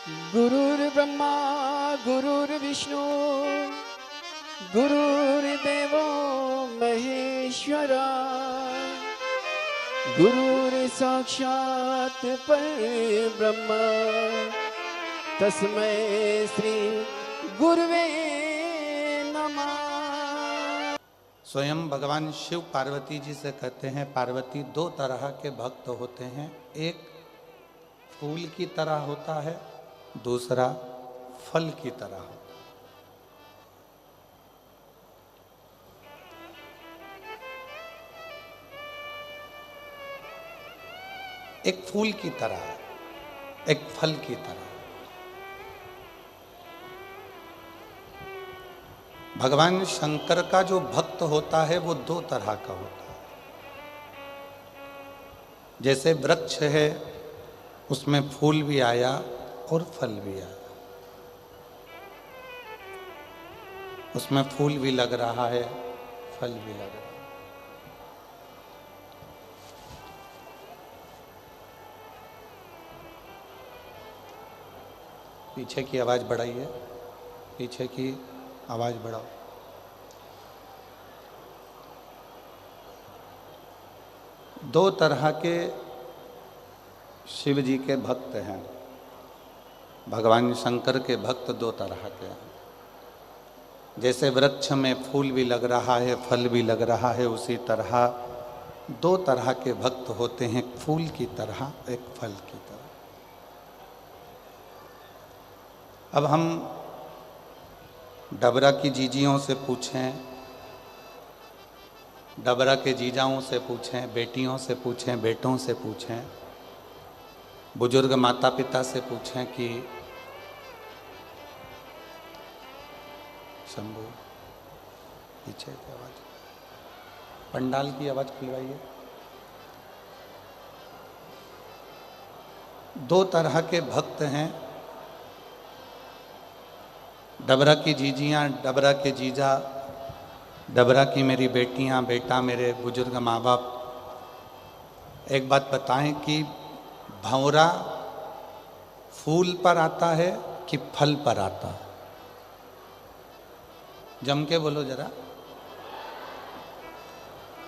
गुरुर्ब्रह्मा गुरुर्विष्णु गुरुर्देवो महेश्वरा गुरुर्साक्षात् परब्रह्म तस्मै श्री गुरुवे नमः। स्वयं भगवान शिव पार्वती जी से कहते हैं, पार्वती दो तरह के भक्त होते हैं, एक फूल की तरह होता है, दूसरा फल की तरह होता है। एक फूल की तरह है, एक फल की तरह। भगवान शंकर का जो भक्त होता है वो दो तरह का होता है। जैसे वृक्ष है, उसमें फूल भी आया और फल भी आया, उसमें फूल भी लग रहा है, फल भी लग रहा है। पीछे की आवाज बढ़ाइए, पीछे की आवाज बढ़ाओ। दो तरह के शिव जी के भक्त हैं, भगवान शंकर के भक्त दो तरह के हैं। जैसे वृक्ष में फूल भी लग रहा है, फल भी लग रहा है, उसी तरह दो तरह के भक्त होते हैं, एक फूल की तरह, एक फल की तरह। अब हम डबरा की जीजियों से पूछें, डबरा के जीजाओं से पूछें, बेटियों से पूछें, बेटों से पूछें, बुजुर्ग माता पिता से पूछें कि शंभू पीछे की आवाज, पंडाल की आवाज खुलवाइए। दो तरह के भक्त हैं, डबरा की जीजियाँ, डबरा के जीजा, डबरा की मेरी बेटियां, बेटा, मेरे बुजुर्ग माँ बाप। एक बात बताएं कि भंवरा फूल पर आता है कि फल पर आता है? जम के बोलो जरा।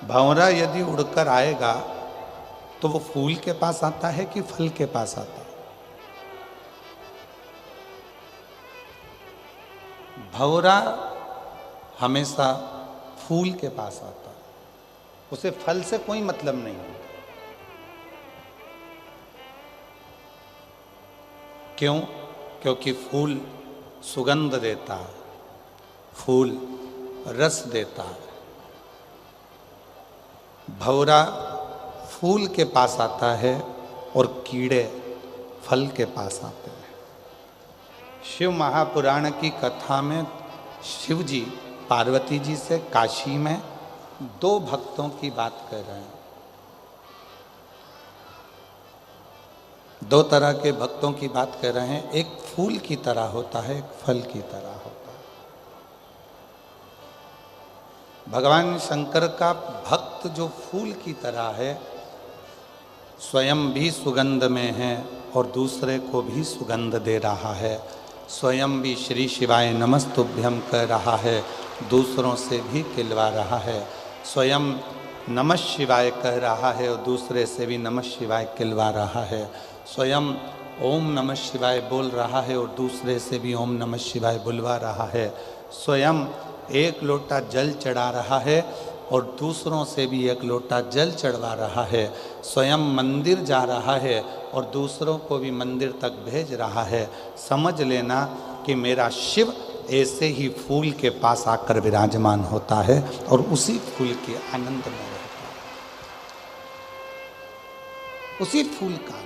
भंवरा यदि उड़कर आएगा तो वो फूल के पास आता है कि फल के पास आता है? भंवरा हमेशा फूल के पास आता है, उसे फल से कोई मतलब नहीं है। क्यों? क्योंकि फूल सुगंध देता है, फूल रस देता है। भंवरा फूल के पास आता है और कीड़े फल के पास आते हैं। शिव महापुराण की कथा में शिव जी पार्वती जी से काशी में दो भक्तों की बात कर रहे हैं। दो तरह के भक्तों की बात कर रहे हैं, एक फूल की तरह होता है, एक फल की तरह होता है। भगवान शंकर का भक्त जो फूल की तरह है, स्वयं भी सुगंध में है और दूसरे को भी सुगंध दे रहा है, स्वयं भी श्री शिवाय नमस्तुभ्यम कह रहा है, दूसरों से भी खिलवा रहा है, स्वयं नमः शिवाय कह रहा है और दूसरे से भी नमः शिवाय खिलवा रहा है, स्वयं ओम नमः शिवाय बोल रहा है और दूसरे से भी ओम नमः शिवाय बुलवा रहा है, स्वयं एक लोटा जल चढ़ा रहा है और दूसरों से भी एक लोटा जल चढ़वा रहा है, स्वयं मंदिर जा रहा है और दूसरों को भी मंदिर तक भेज रहा है। समझ लेना कि मेरा शिव ऐसे ही फूल के पास आकर विराजमान होता है और उसी फूल के आनंद में रहता है, उसी फूल का आनंद।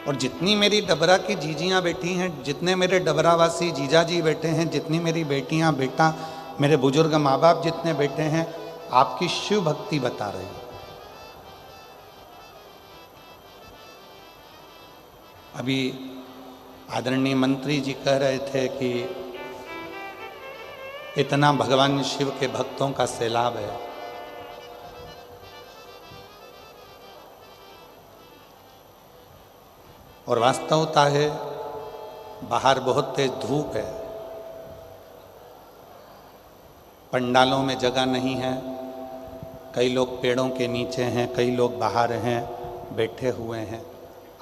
और जितनी मेरी डबरा की जीजियाँ बैठी हैं, जितने मेरे डबरावासी जीजा जी बैठे हैं, जितनी मेरी बेटियाँ, बेटा, मेरे बुजुर्ग माँ बाप जितने बैठे हैं, आपकी शिव भक्ति बता रही है। अभी आदरणीय मंत्री जी कह रहे थे कि इतना भगवान शिव के भक्तों का सैलाब है। और वास्तवता है बाहर बहुत तेज धूप है, पंडालों में जगह नहीं है, कई लोग पेड़ों के नीचे हैं, कई लोग बाहर हैं, बैठे हुए हैं।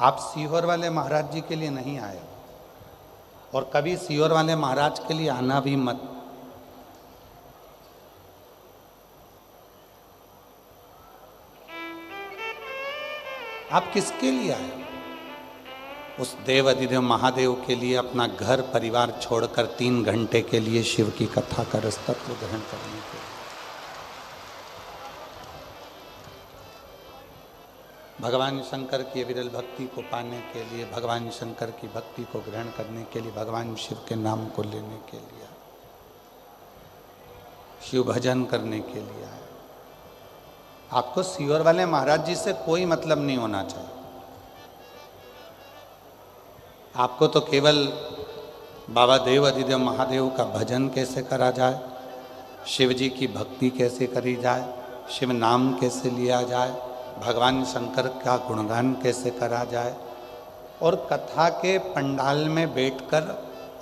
आप सीहोर वाले महाराज जी के लिए नहीं आए और कभी सीहोर वाले महाराज के लिए आना भी मत। आप किसके लिए आए? उस देव अधिदेव महादेव के लिए अपना घर परिवार छोड़कर 3 घंटे के लिए शिव की कथा का रसतत्व ग्रहण करने के लिए, भगवान शंकर की विरल भक्ति को पाने के लिए, भगवान शंकर की भक्ति को ग्रहण करने के लिए, भगवान शिव के नाम को लेने के लिए, शिव भजन करने के लिए आए। आपको सीहोर वाले महाराज जी से कोई मतलब नहीं होना चाहिए। आपको तो केवल बाबा देव अधिदेव महादेव का भजन कैसे करा जाए, शिव जी की भक्ति कैसे करी जाए, शिव नाम कैसे लिया जाए, भगवान शंकर का गुणगान कैसे करा जाए, और कथा के पंडाल में बैठकर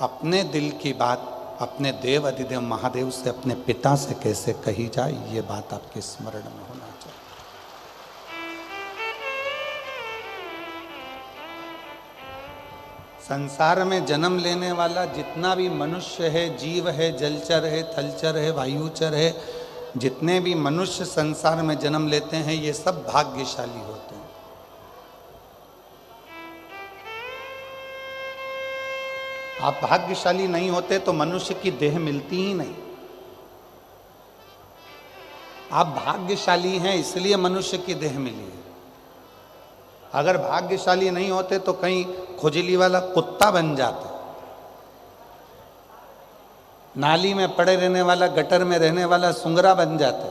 अपने दिल की बात अपने देव अधिदेव महादेव से, अपने पिता से कैसे कही जाए, ये बात आपके स्मरण में होना चाहिए। संसार में जन्म लेने वाला जितना भी मनुष्य है, जीव है, जलचर है, थलचर है, वायुचर है, जितने भी मनुष्य संसार में जन्म लेते हैं, ये सब भाग्यशाली होते हैं। आप भाग्यशाली नहीं होते तो मनुष्य की देह मिलती ही नहीं। आप भाग्यशाली हैं इसलिए मनुष्य की देह मिली है। अगर भाग्यशाली नहीं होते तो कहीं खुजली वाला कुत्ता बन जाते, नाली में पड़े रहने वाला, गटर में रहने वाला सुंगरा बन जाते।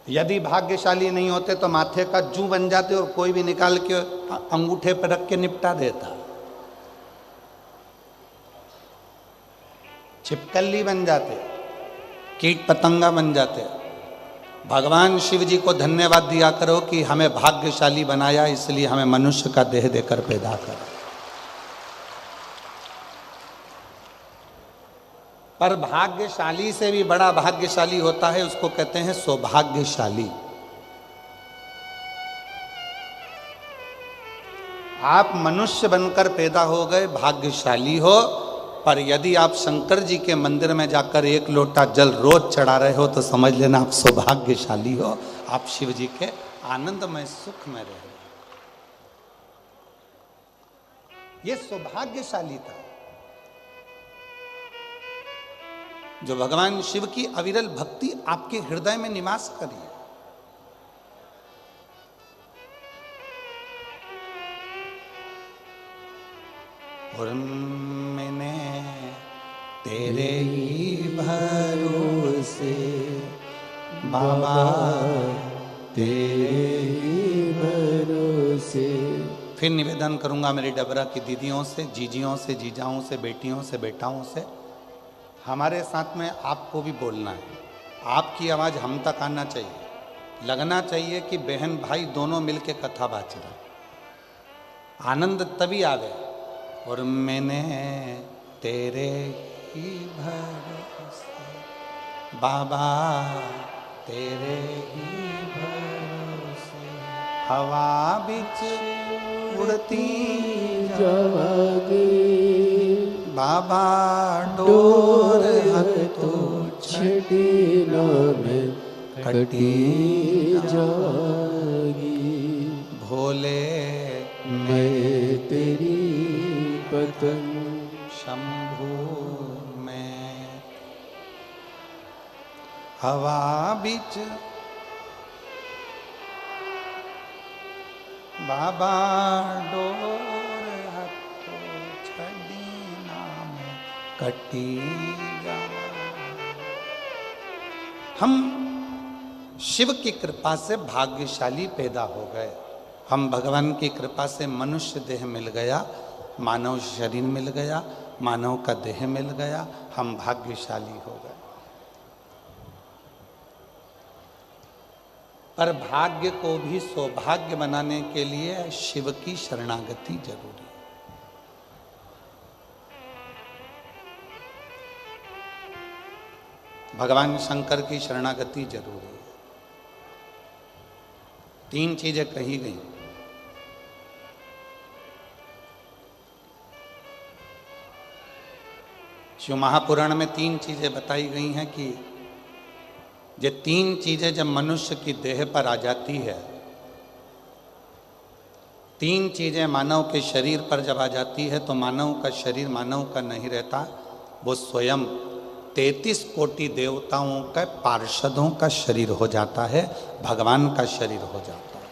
यदि भाग्यशाली नहीं होते तो माथे का जू बन जाते और कोई भी निकाल के अंगूठे पर रख के निपटा देता, छिपकली बन जाते, कीट पतंगा बन जाते। भगवान शिव जी को धन्यवाद दिया करो कि हमें भाग्यशाली बनाया, इसलिए हमें मनुष्य का देह देकर पैदा करा। पर भाग्यशाली से भी बड़ा भाग्यशाली होता है, उसको कहते हैं सौभाग्यशाली। आप मनुष्य बनकर पैदा हो गए, भाग्यशाली हो। पर यदि आप शंकर जी के मंदिर में जाकर 1 लोटा जल रोज चढ़ा रहे हो तो समझ लेना आप सौभाग्यशाली हो, आप शिव जी के आनंदमय सुख में रह रहे हो। ये सौभाग्यशालीता जो भगवान शिव की अविरल भक्ति आपके हृदय में निवास करी है। और मैंने तेरे ही भरोसे बाबा, तेरे ही भरोसे। फिर निवेदन करूंगा मेरी डबरा की दीदियों से, जीजियों से, जीजाओं से, बेटियों से, बेटाओं से, हमारे साथ में आपको भी बोलना है। आपकी आवाज़ हम तक आना चाहिए, लगना चाहिए कि बहन भाई दोनों मिलके कथा बाच रहे, आनंद तभी आवे। और मैंने तेरे ही भरोसे बाबा, तेरे ही भरोसे हवा बिच उड़ती जागे बाबा, डोर तो छड़ी में कटी जागी। भोले मैं तेरी पतंग शंभू में हवा बिच बाबा, डोर हथो छड़ी नाम कटी जा। हम शिव की कृपा से भाग्यशाली पैदा हो गए। हम भगवान की कृपा से मनुष्य देह मिल गया, मानव शरीर मिल गया, मानव का देह मिल गया, हम भाग्यशाली हो गए। पर भाग्य को भी सौभाग्य बनाने के लिए शिव की शरणागति जरूरी है। भगवान शंकर की शरणागति जरूरी है। 3 चीजें कही गई। शिव महापुराण में 3 चीजें बताई गई हैं कि ये 3 चीजें जब मनुष्य की देह पर आ जाती है, 3 चीजें मानव के शरीर पर जब आ जाती है तो मानव का शरीर मानव का नहीं रहता, वो स्वयं 33 कोटि देवताओं का पार्षदों का शरीर हो जाता है, भगवान का शरीर हो जाता है।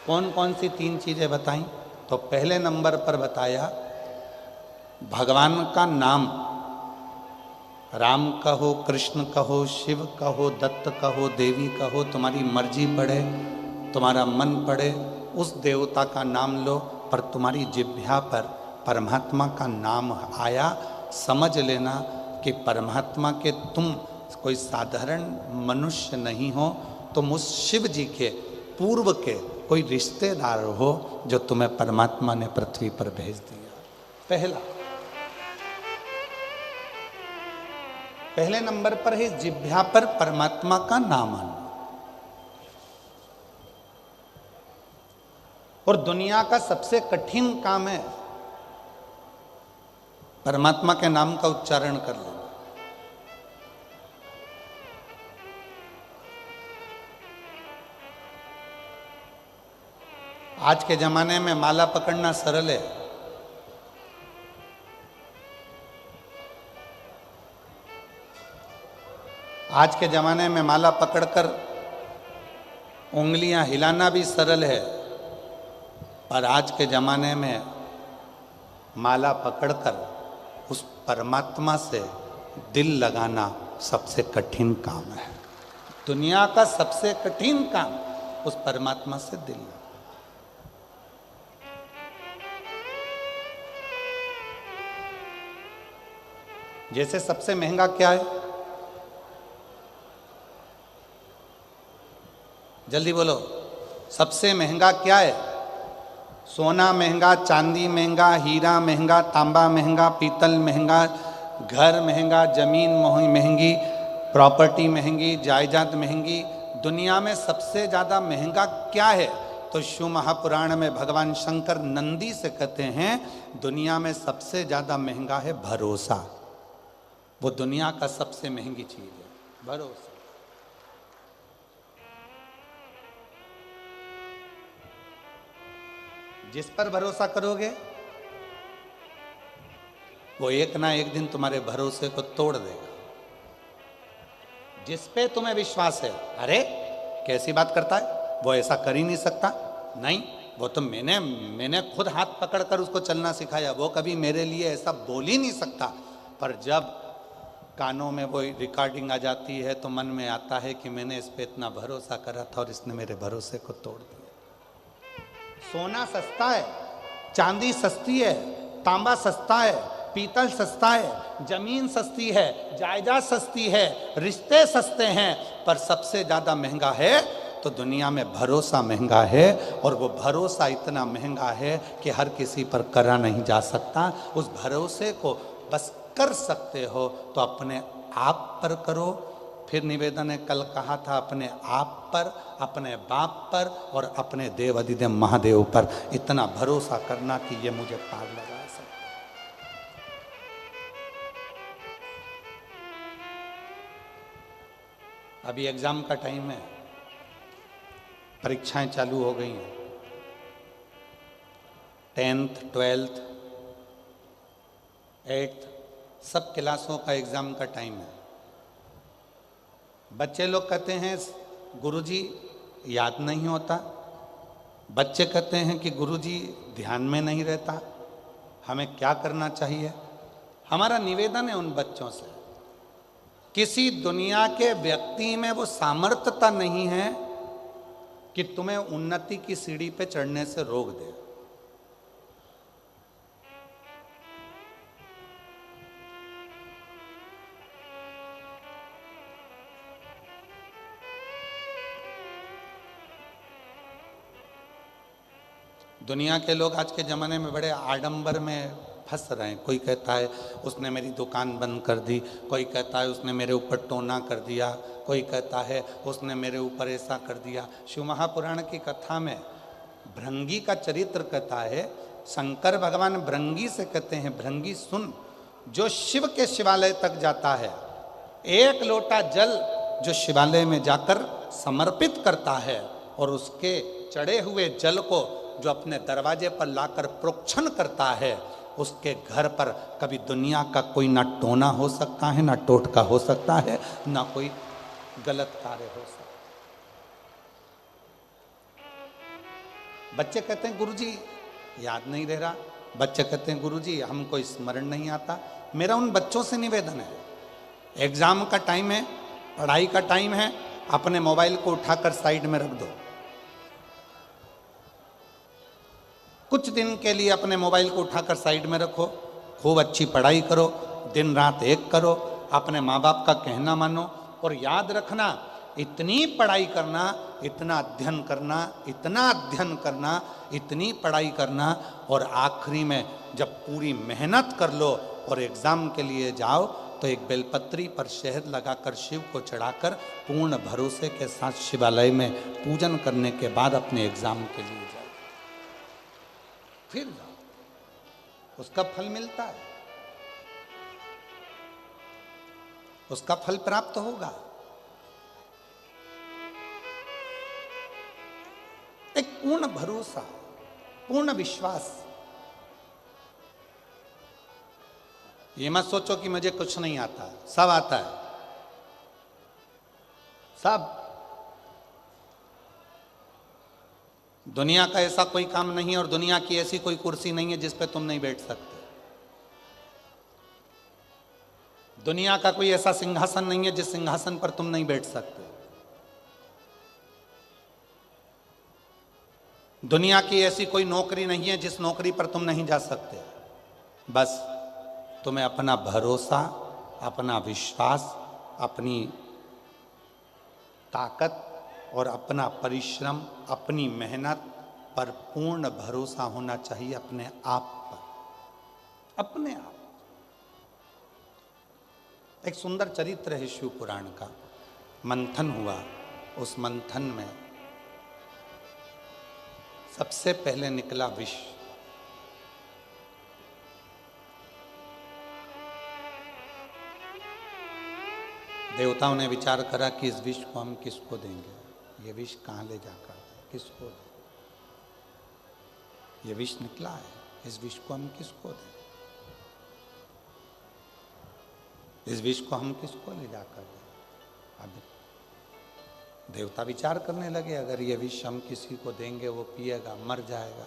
कौन कौन सी 3 चीजें बताई? तो पहले नंबर पर बताया भगवान का नाम, राम कहो, कृष्ण कहो, शिव कहो, दत्त कहो, देवी कहो, तुम्हारी मर्जी पड़े, तुम्हारा मन पड़े, उस देवता का नाम लो, पर तुम्हारी जिह्वा पर परमात्मा का नाम आया, समझ लेना कि परमात्मा के तुम कोई साधारण मनुष्य नहीं हो, तुम उस शिव जी के पूर्व के कोई रिश्तेदार हो जो तुम्हें परमात्मा ने पृथ्वी पर भेज दिया। पहले नंबर पर है जिह्वा पर परमात्मा का नाम आना। और दुनिया का सबसे कठिन काम है परमात्मा के नाम का उच्चारण कर लेना। आज के जमाने में माला पकड़ना सरल है, आज के ज़माने में माला पकड़कर उंगलियां हिलाना भी सरल है, पर आज के ज़माने में माला पकड़कर उस परमात्मा से दिल लगाना सबसे कठिन काम है। दुनिया का सबसे कठिन काम उस परमात्मा से दिल लगाना। जैसे सबसे महंगा क्या है? जल्दी बोलो, सबसे महंगा क्या है? सोना महंगा, चांदी महंगा, हीरा महंगा, तांबा महंगा, पीतल महंगा, घर महंगा, जमीन महंगी, प्रॉपर्टी महंगी, जायदाद महंगी। दुनिया में सबसे ज़्यादा महंगा क्या है? तो शिव महापुराण में भगवान शंकर नंदी से कहते हैं दुनिया में सबसे ज़्यादा महंगा है भरोसा। वो दुनिया का सबसे महंगी चीज़ है, भरोसा। जिस पर भरोसा करोगे वो एक ना एक दिन तुम्हारे भरोसे को तोड़ देगा। जिस पे तुम्हें विश्वास है, अरे कैसी बात करता है, वो ऐसा कर ही नहीं सकता, नहीं वो तो मैंने खुद हाथ पकड़कर उसको चलना सिखाया, वो कभी मेरे लिए ऐसा बोल ही नहीं सकता। पर जब कानों में वो रिकॉर्डिंग आ जाती है तो मन में आता है कि मैंने इस पे इतना भरोसा करा था और इसने मेरे भरोसे को तोड़ दिया। सोना सस्ता है, चांदी सस्ती है, तांबा सस्ता है, पीतल सस्ता है, जमीन सस्ती है, जायदाद सस्ती है, रिश्ते सस्ते हैं, पर सबसे ज्यादा महंगा है तो दुनिया में भरोसा महंगा है। और वो भरोसा इतना महंगा है कि हर किसी पर करा नहीं जा सकता। उस भरोसे को बस कर सकते हो तो अपने आप पर करो। फिर निवेदन ने कल कहा था अपने आप पर, अपने बाप पर और अपने देव अधिदेव महादेव पर इतना भरोसा करना कि ये मुझे पार लगा सकता। अभी एग्जाम का टाइम है, परीक्षाएं चालू हो गई हैं। 10th, 12th, 8th सब क्लासों का एग्जाम का टाइम है। बच्चे लोग कहते हैं गुरुजी याद नहीं होता, बच्चे कहते हैं कि गुरुजी ध्यान में नहीं रहता, हमें क्या करना चाहिए? हमारा निवेदन है उन बच्चों से, किसी दुनिया के व्यक्ति में वो सामर्थ्यता नहीं है कि तुम्हें उन्नति की सीढ़ी पे चढ़ने से रोक दे। दुनिया के लोग आज के ज़माने में बड़े आडंबर में फंस रहे हैं। कोई कहता है उसने मेरी दुकान बंद कर दी, कोई कहता है उसने मेरे ऊपर टोना कर दिया, कोई कहता है उसने मेरे ऊपर ऐसा कर दिया। शिव महापुराण की कथा में भृंगी का चरित्र कहता है, शंकर भगवान भृंगी से कहते हैं, भृंगी सुन, जो शिव के शिवालय तक जाता है, एक लोटा जल जो शिवालय में जाकर समर्पित करता है और उसके चढ़े हुए जल को जो अपने दरवाजे पर लाकर प्रोक्षण करता है, उसके घर पर कभी दुनिया का कोई ना टोना हो सकता है, ना टोटका हो सकता है, ना कोई गलत कार्य हो सकता है। बच्चे कहते हैं गुरुजी याद नहीं रह रहा, बच्चे कहते हैं गुरुजी हमको स्मरण नहीं आता। मेरा उन बच्चों से निवेदन है, एग्जाम का टाइम है, पढ़ाई का टाइम है, अपने मोबाइल को उठाकर साइड में रख दो। कुछ दिन के लिए अपने मोबाइल को उठाकर साइड में रखो, खूब अच्छी पढ़ाई करो, दिन रात एक करो, अपने माँ बाप का कहना मानो और याद रखना, इतनी पढ़ाई करना, इतना अध्ययन करना, इतना अध्ययन करना, इतनी पढ़ाई करना और आखिरी में जब पूरी मेहनत कर लो और एग्ज़ाम के लिए जाओ तो एक बेलपत्री पर शहद लगाकर शिव को चढ़ाकर पूर्ण भरोसे के साथ शिवालय में पूजन करने के बाद अपने एग्ज़ाम के लिए जाओ, फिर जाओ, उसका फल मिलता है, उसका फल प्राप्त होगा। एक पूर्ण भरोसा, पूर्ण विश्वास। ये मत सोचो कि मुझे कुछ नहीं आता, सब आता है, सब। दुनिया का ऐसा कोई काम नहीं है और दुनिया की ऐसी कोई कुर्सी नहीं है जिस पे तुम नहीं बैठ सकते। दुनिया का कोई ऐसा सिंहासन नहीं है जिस सिंहासन पर तुम नहीं बैठ सकते। दुनिया की ऐसी कोई नौकरी नहीं है जिस नौकरी पर तुम नहीं जा सकते। बस तुम्हें अपना भरोसा, अपना विश्वास, अपनी ताकत और अपना परिश्रम, अपनी मेहनत पर पूर्ण भरोसा होना चाहिए, अपने आप पर, अपने आप। एक सुंदर चरित्र है शिव पुराण का। मंथन हुआ, उस मंथन में सबसे पहले निकला विष। देवताओं ने विचार करा कि इस विष को हम किसको देंगे, ये विष कहाँ ले जाकर किसको दें, ये विष निकला है, इस विष को हम किसको दें, इस विष को हम किसको ले जाकर दें। अब देवता विचार करने लगे, अगर ये विष हम किसी को देंगे वो पिएगा मर जाएगा,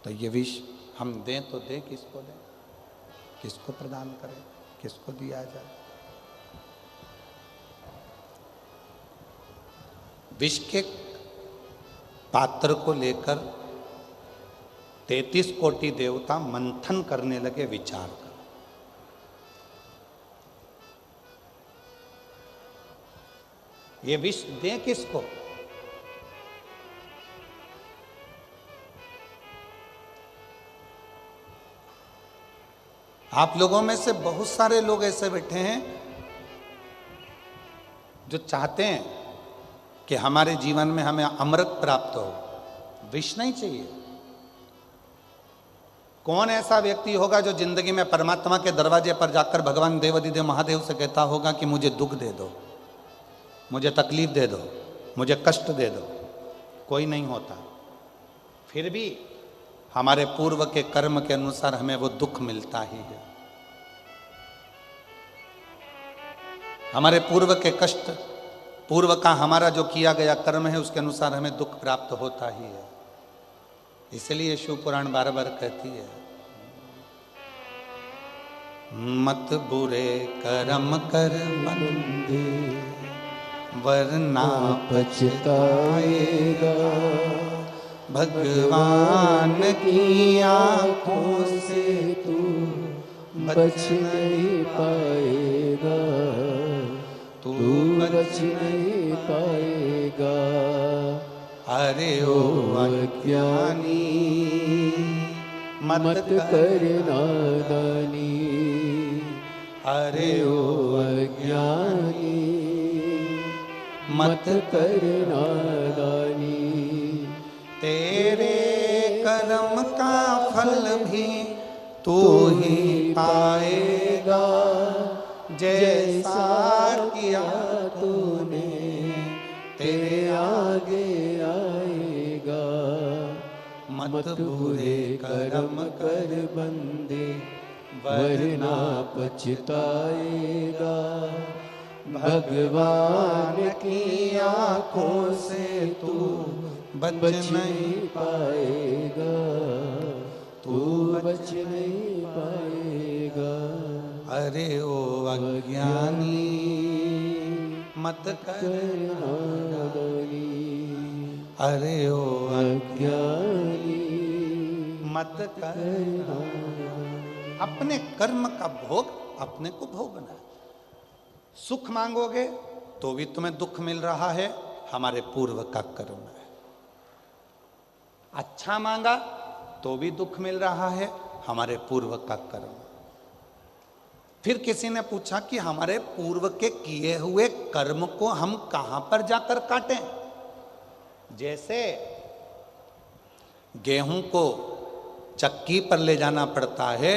तो ये विष हम दें तो दें किसको दें, किसको प्रदान करें, किसको दिया जाए। विष के पात्र को लेकर 33 कोटि देवता मंथन करने लगे, विचार कर। ये विष दें किसको? आप लोगों में से बहुत सारे लोग ऐसे बैठे हैं जो चाहते हैं कि हमारे जीवन में हमें अमृत प्राप्त हो, विष नहीं चाहिए। कौन ऐसा व्यक्ति होगा जो जिंदगी में परमात्मा के दरवाजे पर जाकर भगवान देवाधिदेव महादेव से कहता होगा कि मुझे दुख दे दो, मुझे तकलीफ दे दो, मुझे कष्ट दे दो? कोई नहीं होता। फिर भी हमारे पूर्व के कर्म के अनुसार हमें वो दुख मिलता ही है। हमारे पूर्व के कष्ट, पूर्व का हमारा जो किया गया कर्म है उसके अनुसार हमें दुख प्राप्त होता ही है। इसलिए शिव पुराण बार बार कहती है, मत बुरे कर्म कर बंदे वरना पछताएगा, भगवान की आंखों से तू बच नहीं पाएगा, तू बच नहीं पाएगा। अरे ओ अज्ञानी मत कर नादानी। अरे ओ अज्ञानी मत कर नादानी। तेरे कर्म का फल भी तू ही पाएगा, जैसा किया तूने तेरे आगे आएगा। मत बुरे कर्म कर बंदे वरना पछताएगा। भगवान की आंखों से तू बच नहीं पाएगा। तू बच नहीं पाएगा। अरे ओ अज्ञानी मत कर नादानी। अरे ओ अज्ञानी मत कर नादानी। अपने कर्म का भोग अपने को भोगना है। सुख मांगोगे तो भी तुम्हें दुख मिल रहा है, हमारे पूर्व का कर्म है। अच्छा मांगा तो भी दुख मिल रहा है, हमारे पूर्व का कर्म। फिर किसी ने पूछा कि हमारे पूर्व के किए हुए कर्म को हम कहां पर जाकर काटें? जैसे गेहूं को चक्की पर ले जाना पड़ता है,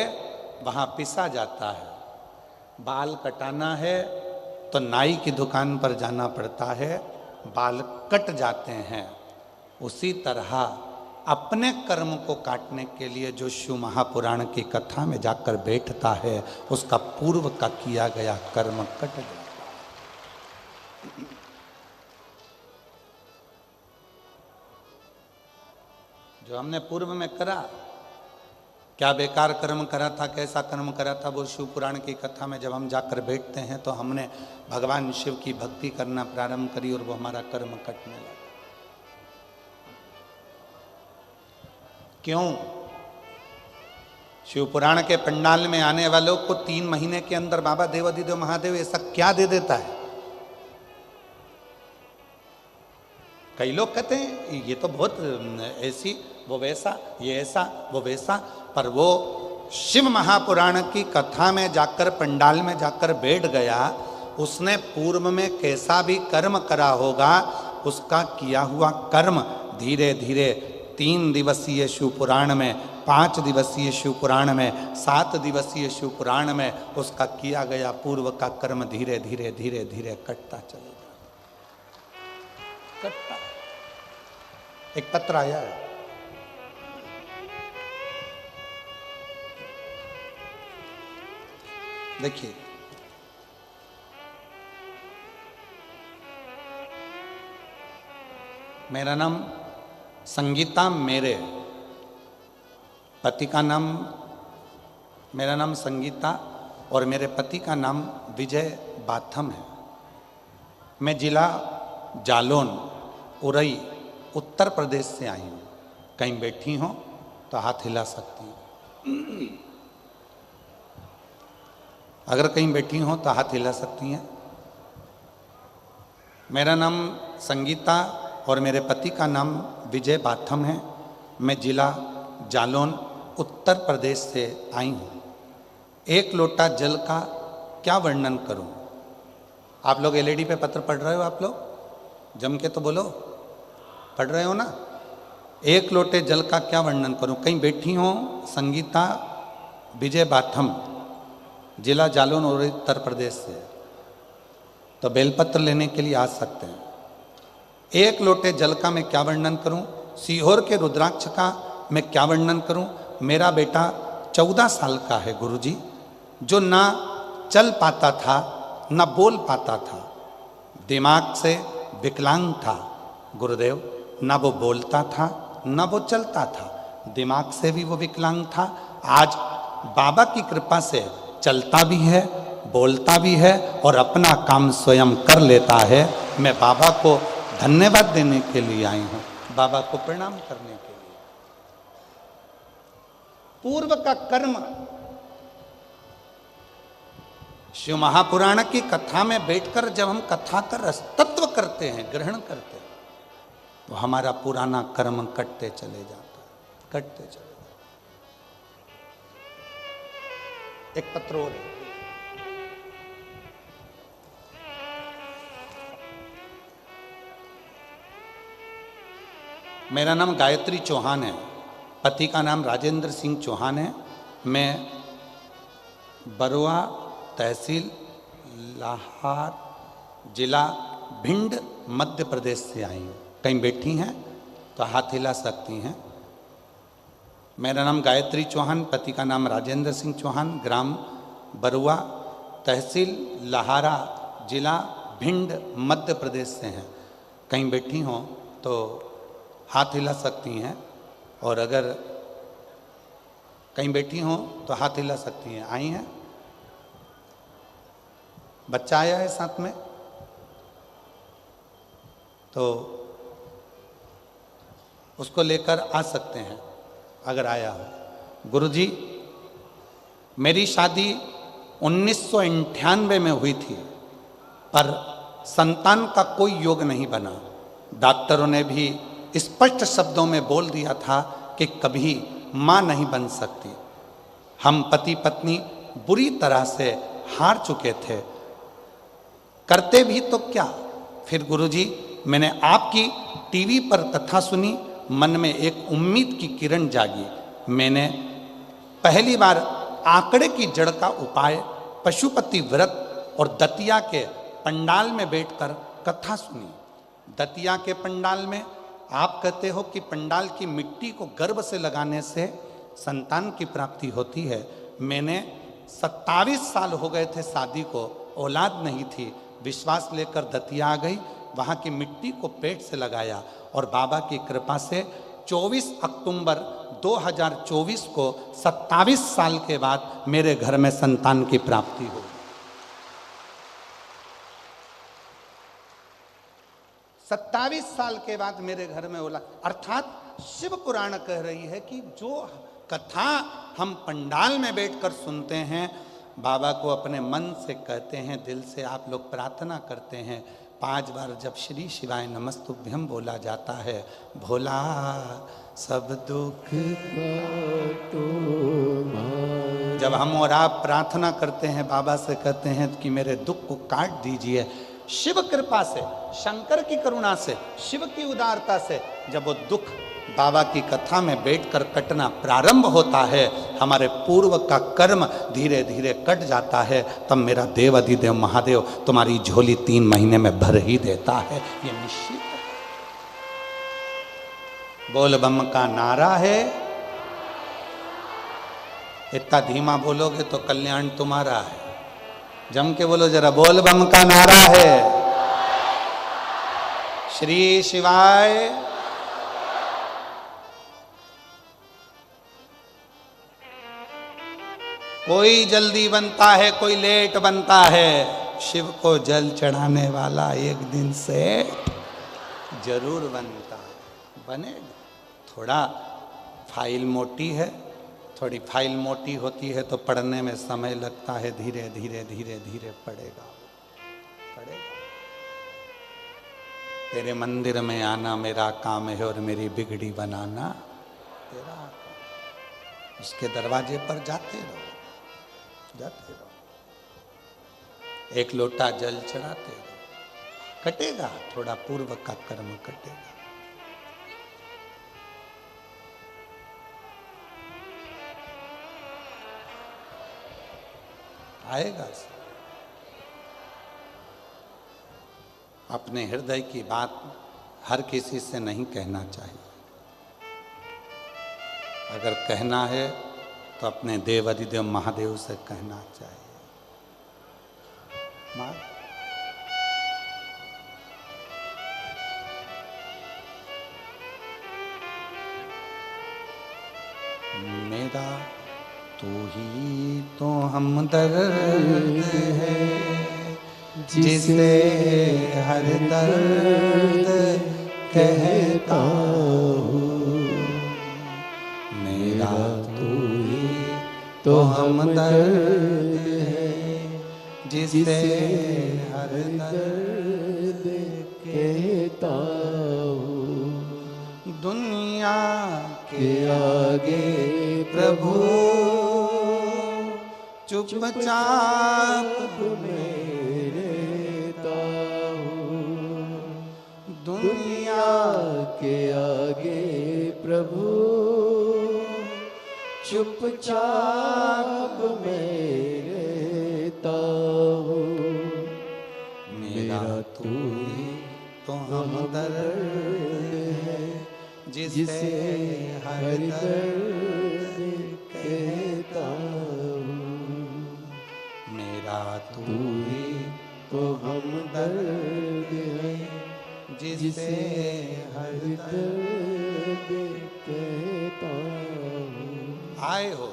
वहां पिसा जाता है। बाल कटाना है तो नाई की दुकान पर जाना पड़ता है, बाल कट जाते हैं। उसी तरह अपने कर्म को काटने के लिए जो शिव महापुराण की कथा में जाकर बैठता है, उसका पूर्व का किया गया कर्म कट जाता है। जो हमने पूर्व में करा, क्या बेकार कर्म करा था, कैसा कर्म करा था, वो शिव पुराण की कथा में जब हम जाकर बैठते हैं तो हमने भगवान शिव की भक्ति करना प्रारंभ करी और वो हमारा कर्म कटने लगा। क्यों? शिव पुराण के पंडाल में आने वालों को 3 महीने के अंदर बाबा देवाधिदेव महादेव ऐसा क्या दे देता है? कई लोग कहते हैं ये तो बहुत ऐसी, वो वैसा, ये ऐसा, वो वैसा, पर वो शिव महापुराण की कथा में जाकर पंडाल में जाकर बैठ गया, उसने पूर्व में कैसा भी कर्म करा होगा, उसका किया हुआ कर्म धीरे धीरे 3 दिवसीय शिव पुराण में, 5 दिवसीय शिव पुराण में, 7 दिवसीय शिव पुराण में उसका किया गया पूर्व का कर्म धीरे धीरे धीरे धीरे कटता चलेगा, कटता। एक पत्र आया है, देखिए, मेरा नाम संगीता, मेरे पति का नाम, मेरा नाम संगीता और मेरे पति का नाम विजय बाथम है। मैं जिला जालौन, उरई, उत्तर प्रदेश से आई हूँ। कहीं बैठी हो तो हाथ हिला सकती हैं। अगर कहीं बैठी हो तो हाथ हिला सकती हैं। मेरा नाम संगीता और मेरे पति का नाम विजय बाथम है। मैं जिला जालौन, उत्तर प्रदेश से आई हूँ। 1 लोटा जल का क्या वर्णन करूँ? आप लोग एलईडी पे पत्र पढ़ रहे हो? आप लोग जम के तो बोलो, पढ़ रहे हो ना? 1 लोटे जल का क्या वर्णन करूं? कहीं बैठी हो संगीता विजय बाथम, जिला जालौन और उत्तर प्रदेश से, तो बेलपत्र लेने के लिए आ सकते हैं। 1 लोटे जल का मैं क्या वर्णन करूं? सीहोर के रुद्राक्ष का मैं क्या वर्णन करूं? मेरा बेटा 14 साल का है गुरुजी, जो ना चल पाता था ना बोल पाता था, दिमाग से विकलांग था गुरुदेव। ना वो बोलता था ना वो चलता था, दिमाग से भी वो विकलांग था। आज बाबा की कृपा से चलता भी है, बोलता भी है और अपना काम स्वयं कर लेता है। मैं बाबा को धन्यवाद देने के लिए आई हूँ, बाबा को प्रणाम करने के लिए। पूर्व का कर्म, शिव महापुराण की कथा में बैठकर जब हम कथा का रसतत्व करते हैं, ग्रहण करते हैं, तो हमारा पुराना कर्म कटते चले जाता है, कटते चले जाता। एक पत्र और है। मेरा नाम गायत्री चौहान है, पति का नाम राजेंद्र सिंह चौहान है। मैं बरुआ तहसील लाहार जिला भिंड मध्य प्रदेश से आई हूँ। कहीं बैठी हैं तो हाथ हिला सकती हैं। मेरा नाम गायत्री चौहान, पति का नाम राजेंद्र सिंह चौहान, ग्राम बरुआ तहसील लाहारा जिला भिंड मध्य प्रदेश से हैं। कहीं बैठी हों तो हाथ हिला सकती हैं, और अगर कहीं बैठी हों तो हाथ हिला सकती हैं। आई हैं? बच्चा आया है साथ में तो उसको लेकर आ सकते हैं अगर आया हो। गुरुजी, मेरी शादी 1998 में हुई थी, पर संतान का कोई योग नहीं बना। डॉक्टरों ने भी स्पष्ट शब्दों में बोल दिया था कि कभी मां नहीं बन सकती। हम पति पत्नी बुरी तरह से हार चुके थे, करते भी तो क्या। फिर गुरुजी, मैंने आपकी टीवी पर कथा सुनी, मन में एक उम्मीद की किरण जागी। मैंने पहली बार आंकड़े की जड़ का उपाय, पशुपति व्रत और दतिया के पंडाल में बैठकर कथा सुनी। दतिया के पंडाल में आप कहते हो कि पंडाल की मिट्टी को गर्भ से लगाने से संतान की प्राप्ति होती है। मैंने 27 साल हो गए थे शादी को, औलाद नहीं थी। विश्वास लेकर दतिया आ गई, वहाँ की मिट्टी को पेट से लगाया और बाबा की कृपा से 24 अक्टूबर 2024 को 27 साल के बाद मेरे घर में संतान की प्राप्ति हुई। 27 साल के बाद मेरे घर में औलाद, अर्थात शिव पुराण कह रही है कि जो कथा हम पंडाल में बैठकर सुनते हैं, बाबा को अपने मन से कहते हैं, दिल से आप लोग प्रार्थना करते हैं, 5 बार जब श्री शिवाय नमस्तुभ्यम बोला जाता है, भोला सब दुख जब हम और आप प्रार्थना करते हैं, बाबा से कहते हैं कि मेरे दुख को काट दीजिए, शिव कृपा से, शंकर की करुणा से, शिव की उदारता से जब वो दुख बाबा की कथा में बैठकर कटना प्रारंभ होता है, हमारे पूर्व का कर्म धीरे धीरे कट जाता है, तब मेरा देव अधिदेव महादेव तुम्हारी झोली 3 महीने में भर ही देता है। ये निश्चित है। बोल बम का नारा है, इतना धीमा बोलोगे तो कल्याण तुम्हारा है। जम के बोलो जरा, बोल बम का नारा है। श्री शिवाय। कोई जल्दी बनता है, कोई लेट बनता है, शिव को जल चढ़ाने वाला एक दिन से जरूर बनता है, बनेगा। थोड़ा फाइल मोटी है, थोड़ी फाइल मोटी होती है तो पढ़ने में समय लगता है, धीरे धीरे धीरे धीरे पढ़ेगा पढ़ेगा। तेरे मंदिर में आना मेरा काम है और मेरी बिगड़ी बनाना तेरा काम। उसके दरवाजे पर जाते रहो, जाते रहो, एक लोटा जल चढ़ाते रहो, कटेगा, थोड़ा पूर्व का कर्म कटेगा। आएगा। अपने हृदय की बात हर किसी से नहीं कहना चाहिए। अगर कहना है तो अपने देव अधिदेव महादेव से कहना चाहिए। मेरा तू ही तो हमदर्द है, जिसे हर दर्द कहता हूँ। मेरा तू ही तो हमदर्द है, जिसे हर दर्द कहता हूँ। के आगे प्रभु चुपचाप मेरे ताऊ, दुनिया के आगे प्रभु चुपचाप मेरे ताऊ, मेरा तू ही तो हमदर्द है, जिसे हर दर्द कहता हूँ। मेरा तू ही तो हमदर्द है, जिसे हर दर्द कहता हूँ। आए हो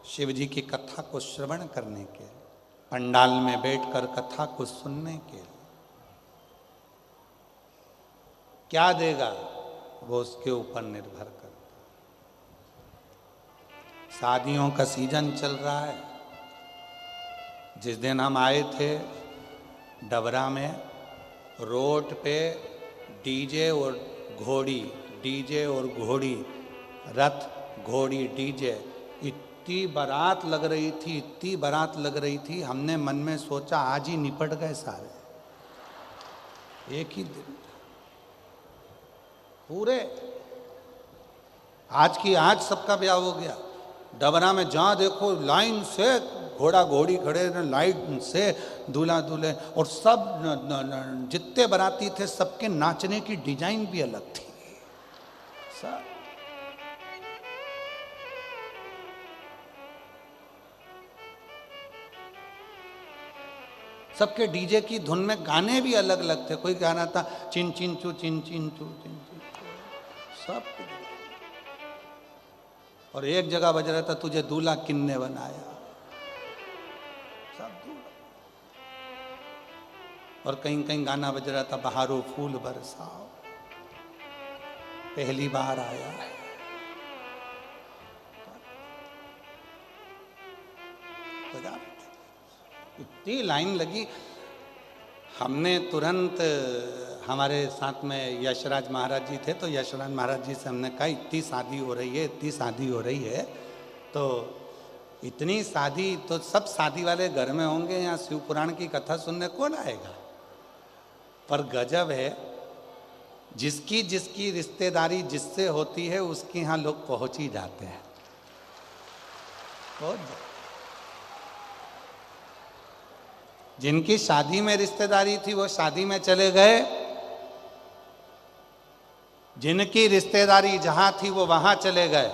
शिव जी की कथा को श्रवण करने के, पंडाल में बैठकर कथा को सुनने के, क्या देगा वो उसके ऊपर निर्भर करता। शादियों का सीजन चल रहा है। जिस दिन हम आए थे डबरा में, रोड पे डीजे और घोड़ी, डीजे और घोड़ी, रथ घोड़ी डीजे, इतनी बारात लग रही थी, इतनी बारात लग रही थी। हमने मन में सोचा आज ही निपट गए सारे, एक ही दिन पूरे। आज की आज सबका ब्याह हो गया। डबरा में जहाँ देखो लाइन से घोड़ा घोड़ी खड़े, लाइन से दूल्हा दूल्हे, और सब जितने बाराती थे सबके नाचने की डिजाइन भी अलग थी। सब सबके डीजे की धुन में गाने भी अलग अलग थे। कोई गाना था चिन चिन चू चिन चिन चू चिन चिन चू, सब। और एक जगह बज रहा था तुझे दूल्हा किन्ने बनाया, सब दूल्हा। और कहीं कहीं गाना बज रहा था बहारो फूल बरसाओ, पहली बार आया है। इतनी लाइन लगी। हमने तुरंत, हमारे साथ में यशराज महाराज जी थे, तो यशराज महाराज जी से हमने कहा इतनी शादी हो रही है, इतनी शादी हो रही है, तो इतनी शादी तो सब शादी वाले घर में होंगे, यहाँ शिव पुराण की कथा सुनने कौन आएगा। पर गजब है, जिसकी जिसकी रिश्तेदारी जिससे होती है उसके यहाँ लोग पहुंच ही जाते हैं। जिनकी शादी में रिश्तेदारी थी वो शादी में चले गए, जिनकी रिश्तेदारी जहां थी वो वहां चले गए।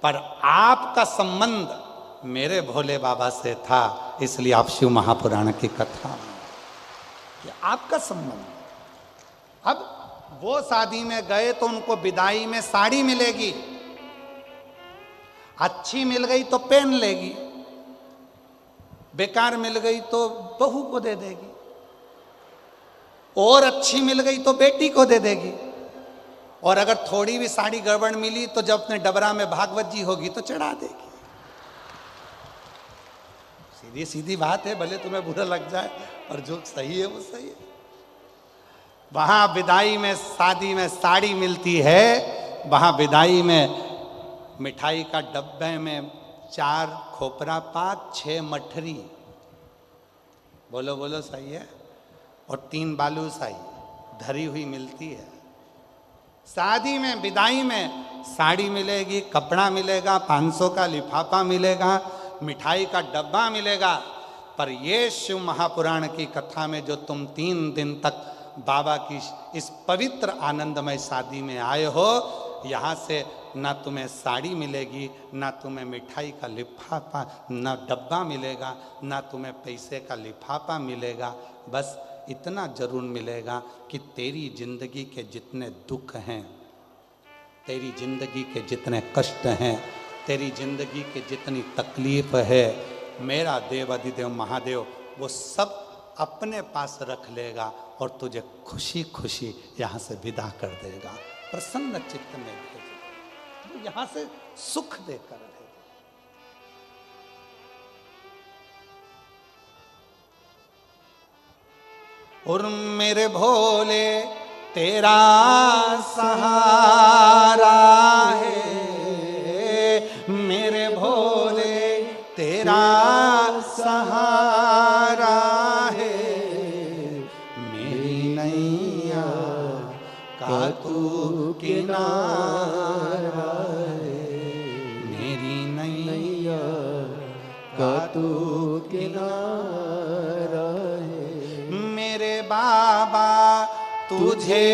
पर आपका संबंध मेरे भोले बाबा से था, इसलिए आप शिव महापुराण की कथा में, ये आपका संबंध। अब वो शादी में गए तो उनको विदाई में साड़ी मिलेगी, अच्छी मिल गई तो पहन लेगी, बेकार मिल गई तो बहू को दे देगी, और अच्छी मिल गई तो बेटी को दे देगी, और अगर थोड़ी भी साड़ी गड़बड़ मिली तो जब अपने डबरा में भागवत जी होगी तो चढ़ा देगी। सीधी सीधी बात है, भले तुम्हें बुरा लग जाए, और जो सही है वो सही है। वहां विदाई में, शादी में साड़ी मिलती है, वहां विदाई में मिठाई का डब्बे में 4 खोपरा पाक, 6 मठरी, बोलो बोलो सही है, और 3 बालूशाही धरी हुई मिलती है। शादी में, विदाई में साड़ी मिलेगी, कपड़ा मिलेगा, 500 का लिफाफा मिलेगा, मिठाई का डब्बा मिलेगा। पर ये शिव महापुराण की कथा में जो तुम 3 दिन तक बाबा की इस पवित्र आनंदमय शादी में आए हो, यहाँ से ना तुम्हें साड़ी मिलेगी, ना तुम्हें मिठाई का लिफाफा, ना डब्बा मिलेगा, ना तुम्हें पैसे का लिफाफा मिलेगा। बस इतना जरूर मिलेगा कि तेरी जिंदगी के जितने दुख हैं, तेरी जिंदगी के जितने कष्ट हैं, तेरी जिंदगी के जितनी तकलीफ है, मेरा देव अधिदेव महादेव वो सब अपने पास रख लेगा और तुझे खुशी खुशी यहाँ से विदा कर देगा, प्रसन्न चित्त में भेजेगा, वो यहाँ से सुख देकर रहेगा। और मेरे भोले तेरा सहारा है, मेरे भोले तेरा सहारा है, मेरी नैया का तू किनारा है, मेरी नैया का तू किनारा है। मेरे बाबा तुझे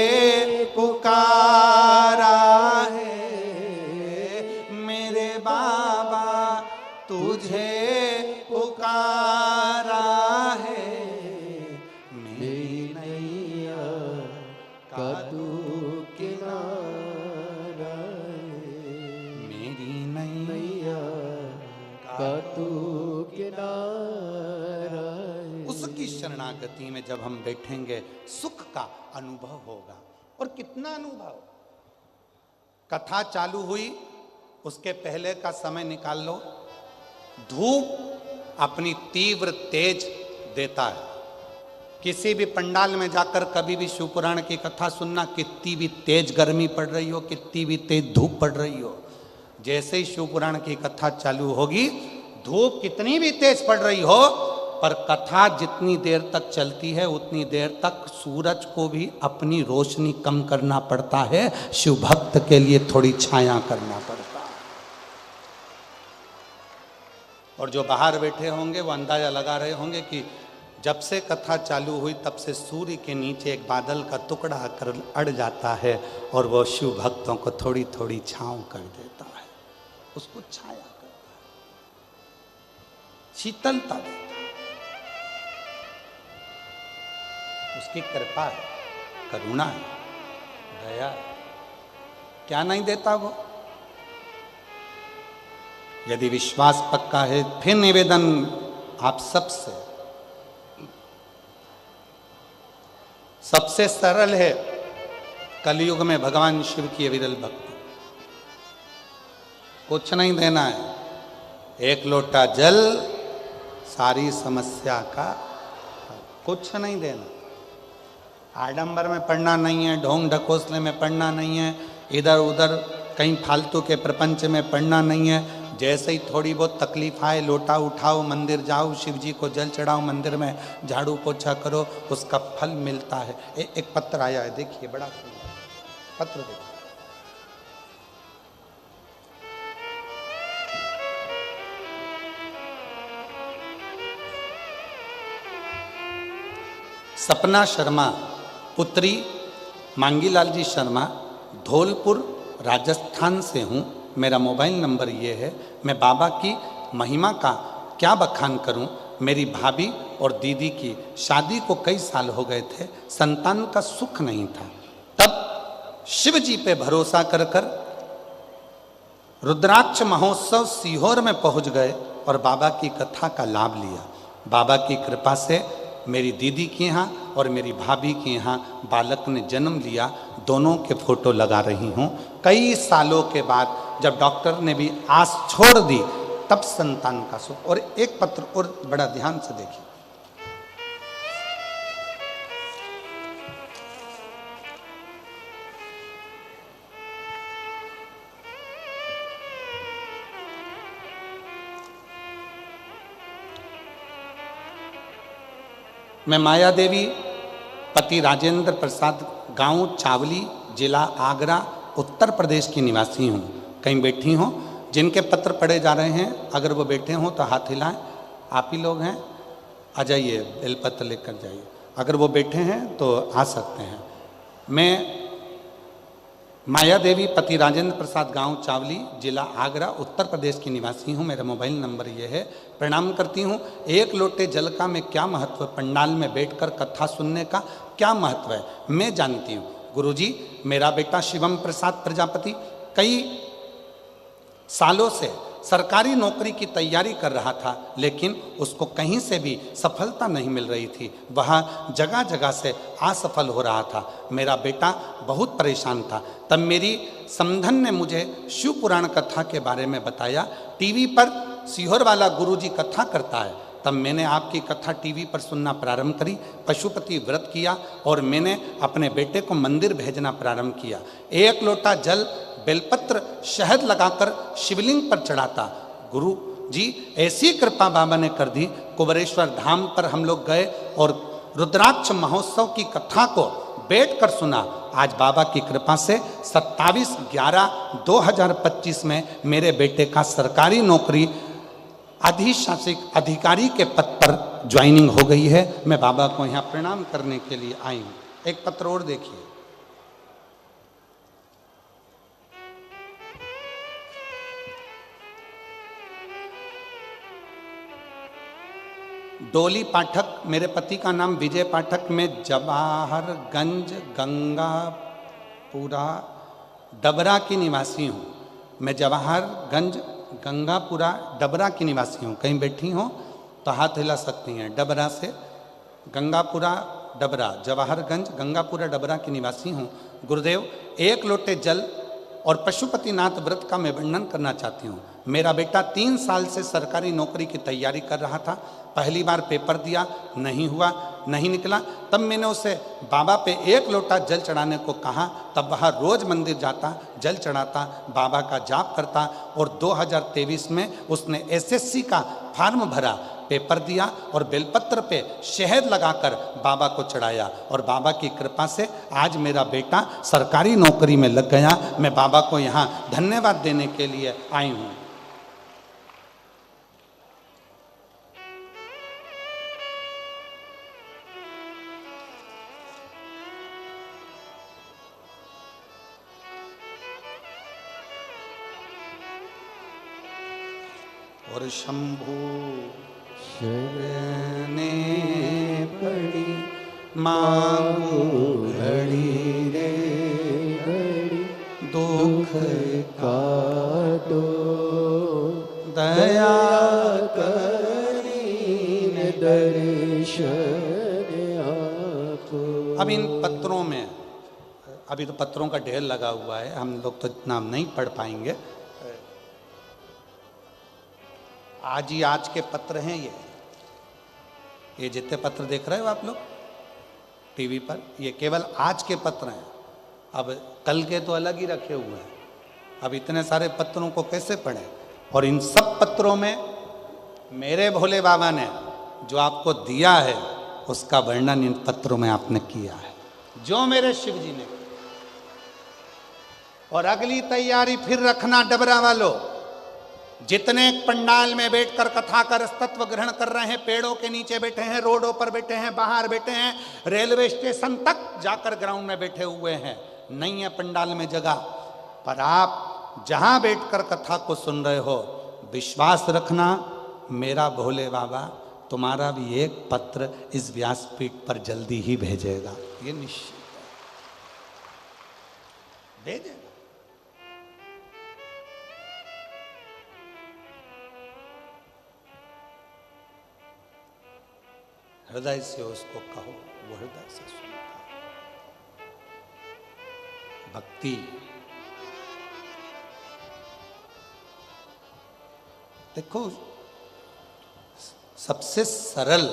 पुकारा है, मेरे बाबा तुझे पुकारा है, मेरी नैया का तू किनारा है, मेरी नैया का तू किनारा है। उसकी शरणागति में जब हम बैठेंगे सुख का अनुभव होगा। और कितना अनुभव। कथा चालू हुई, उसके पहले का समय निकाल लो। धूप अपनी तीव्र तेज देता है। किसी भी पंडाल में जाकर कभी भी शिव पुराण की कथा सुनना, कितनी भी तेज गर्मी पड़ रही हो, कितनी भी तेज धूप पड़ रही हो, जैसे ही शिव पुराण की कथा चालू होगी, धूप कितनी भी तेज पड़ रही हो, पर कथा जितनी देर तक चलती है उतनी देर तक सूरज को भी अपनी रोशनी कम करना पड़ता है, शिव भक्त के लिए थोड़ी छाया करना पड़ता है। और जो बाहर बैठे होंगे वो अंदाजा लगा रहे होंगे कि जब से कथा चालू हुई तब से सूर्य के नीचे एक बादल का टुकड़ा आकर अड़ जाता है और वो शिव भक्तों को थोड़ी थोड़ी छांव कर देता है, उसको छाया करता है, शीतलता देता है। उसकी कृपा है, करुणा है, दया है। क्या नहीं देता वो? यदि विश्वास पक्का है, फिर निवेदन आप सबसे सरल है कलयुग में भगवान शिव की विरल भक्ति। कुछ नहीं देना है, एक लोटा जल सारी समस्या का, कुछ नहीं देना। आडंबर में पढ़ना नहीं है, ढोंग ढकोसले में पढ़ना नहीं है, इधर उधर कहीं फालतू के प्रपंच में पढ़ना नहीं है। जैसे ही थोड़ी बहुत तकलीफ आए, लोटा उठाओ, मंदिर जाओ, शिव जी को जल चढ़ाओ, मंदिर में झाड़ू पोछा करो, उसका फल मिलता है। एक पत्र आया है, देखिए, बड़ा सुंदर पत्र देखिए। सपना शर्मा, पुत्री मांगीलाल जी शर्मा, धौलपुर राजस्थान से हूँ। मेरा मोबाइल नंबर ये है। मैं बाबा की महिमा का क्या बखान करूँ। मेरी भाभी और दीदी की शादी को कई साल हो गए थे, संतान का सुख नहीं था। तब शिव जी पे भरोसा कर कर रुद्राक्ष महोत्सव सीहोर में पहुँच गए और बाबा की कथा का लाभ लिया। बाबा की कृपा से मेरी दीदी के यहाँ और मेरी भाभी के यहाँ बालक ने जन्म लिया। दोनों के फोटो लगा रही हूँ। कई सालों के बाद जब डॉक्टर ने भी आस छोड़ दी, तब संतान का सुख। और एक पत्र और बड़ा ध्यान से देखिए। मैं माया देवी, पति राजेंद्र प्रसाद, गांव चावली, जिला आगरा, उत्तर प्रदेश की निवासी हूँ। कहीं बैठी हों, जिनके पत्र पढ़े जा रहे हैं, अगर वो बैठे हों तो हाथ हिलाएं। आप ही लोग हैं, आ जाइए, बेलपत्र लेकर जाइए। अगर वो बैठे हैं तो आ सकते हैं। मैं माया देवी, पति राजेंद्र प्रसाद, गांव चावली, जिला आगरा, उत्तर प्रदेश की निवासी हूँ। मेरा मोबाइल नंबर ये है। प्रणाम करती हूँ। एक लोटे जल का मैं क्या महत्व है, पंडाल में बैठकर कथा सुनने का क्या महत्व है, मैं जानती हूँ। गुरुजी, मेरा बेटा शिवम प्रसाद प्रजापति कई सालों से सरकारी नौकरी की तैयारी कर रहा था, लेकिन उसको कहीं से भी सफलता नहीं मिल रही थी। वह जगह जगह से असफल हो रहा था। मेरा बेटा बहुत परेशान था। तब मेरी समधन ने मुझे शिव पुराण कथा के बारे में बताया। टीवी पर सीहोर वाला गुरुजी कथा करता है। तब मैंने आपकी कथा टीवी पर सुनना प्रारंभ करी, पशुपति व्रत किया और मैंने अपने बेटे को मंदिर भेजना प्रारंभ किया। एक लोटा जल बेलपत्र शहद लगाकर शिवलिंग पर चढ़ाता। गुरु जी ऐसी कृपा बाबा ने कर दी, कुबेरेश्वर धाम पर हम लोग गए और रुद्राक्ष महोत्सव की कथा को बैठकर सुना। आज बाबा की कृपा से 27/11/2025 में मेरे बेटे का सरकारी नौकरी अधिशासिक अधिकारी के पद पर ज्वाइनिंग हो गई है। मैं बाबा को यहाँ प्रणाम करने के लिए आई हूँ। एक पत्र और देखिए। डोली पाठक, मेरे पति का नाम विजय पाठक, मैं जवाहरगंज गंगापुरा डबरा की निवासी हूँ। मैं जवाहरगंज गंगापुरा डबरा की निवासी हूँ। कहीं बैठी हो तो हाथ हिला सकती हैं। डबरा से गंगापुरा डबरा, जवाहरगंज गंगापुरा डबरा की निवासी हूँ। गुरुदेव, 1 लोटे जल और पशुपतिनाथ व्रत का मैं वर्णन करना चाहती हूँ। मेरा बेटा 3 साल से सरकारी नौकरी की तैयारी कर रहा था। पहली बार पेपर दिया, नहीं हुआ, नहीं निकला। तब मैंने उसे बाबा पे 1 लोटा जल चढ़ाने को कहा। तब वह रोज मंदिर जाता, जल चढ़ाता, बाबा का जाप करता और 2023 में उसने एसएससी का फॉर्म भरा, पेपर दिया और बेलपत्र पे शहद लगाकर बाबा को चढ़ाया और बाबा की कृपा से आज मेरा बेटा सरकारी नौकरी में लग गया। मैं बाबा को यहाँ धन्यवाद देने के लिए आई हूँ। और शंभू शरणे पड़ी मांगू घड़ी रे घड़ी, दुख काटो दया करीन दर्शन आपो। अब इन पत्रों में, अभी तो पत्रों का ढेर लगा हुआ है, हम लोग तो इतना नहीं पढ़ पाएंगे। आज ही आज के पत्र हैं ये जितने पत्र देख रहे हो आप लोग टीवी पर, ये केवल आज के पत्र हैं। अब कल के तो अलग ही रखे हुए हैं। अब इतने सारे पत्रों को कैसे पढ़ें? और इन सब पत्रों में मेरे भोले बाबा ने जो आपको दिया है उसका वर्णन इन पत्रों में आपने किया है, जो मेरे शिव जी ने। और अगली तैयारी फिर रखना डबरा वालों, जितने पंडाल में बैठकर कथा का रसतत्व ग्रहण कर रहे हैं, पेड़ों के नीचे बैठे हैं, रोडों पर बैठे हैं, बाहर बैठे हैं, रेलवे स्टेशन तक जाकर ग्राउंड में बैठे हुए हैं, नहीं है पंडाल में जगह, पर आप जहां बैठकर कथा को सुन रहे हो, विश्वास रखना मेरा भोले बाबा तुम्हारा भी एक पत्र इस व्यासपीठ पर जल्दी ही भेजेगा। ये निश्चित है, भेजेगा। हृदय से उसको कहो, वो हृदय से सुनता है। भक्ति देखो, सबसे सरल,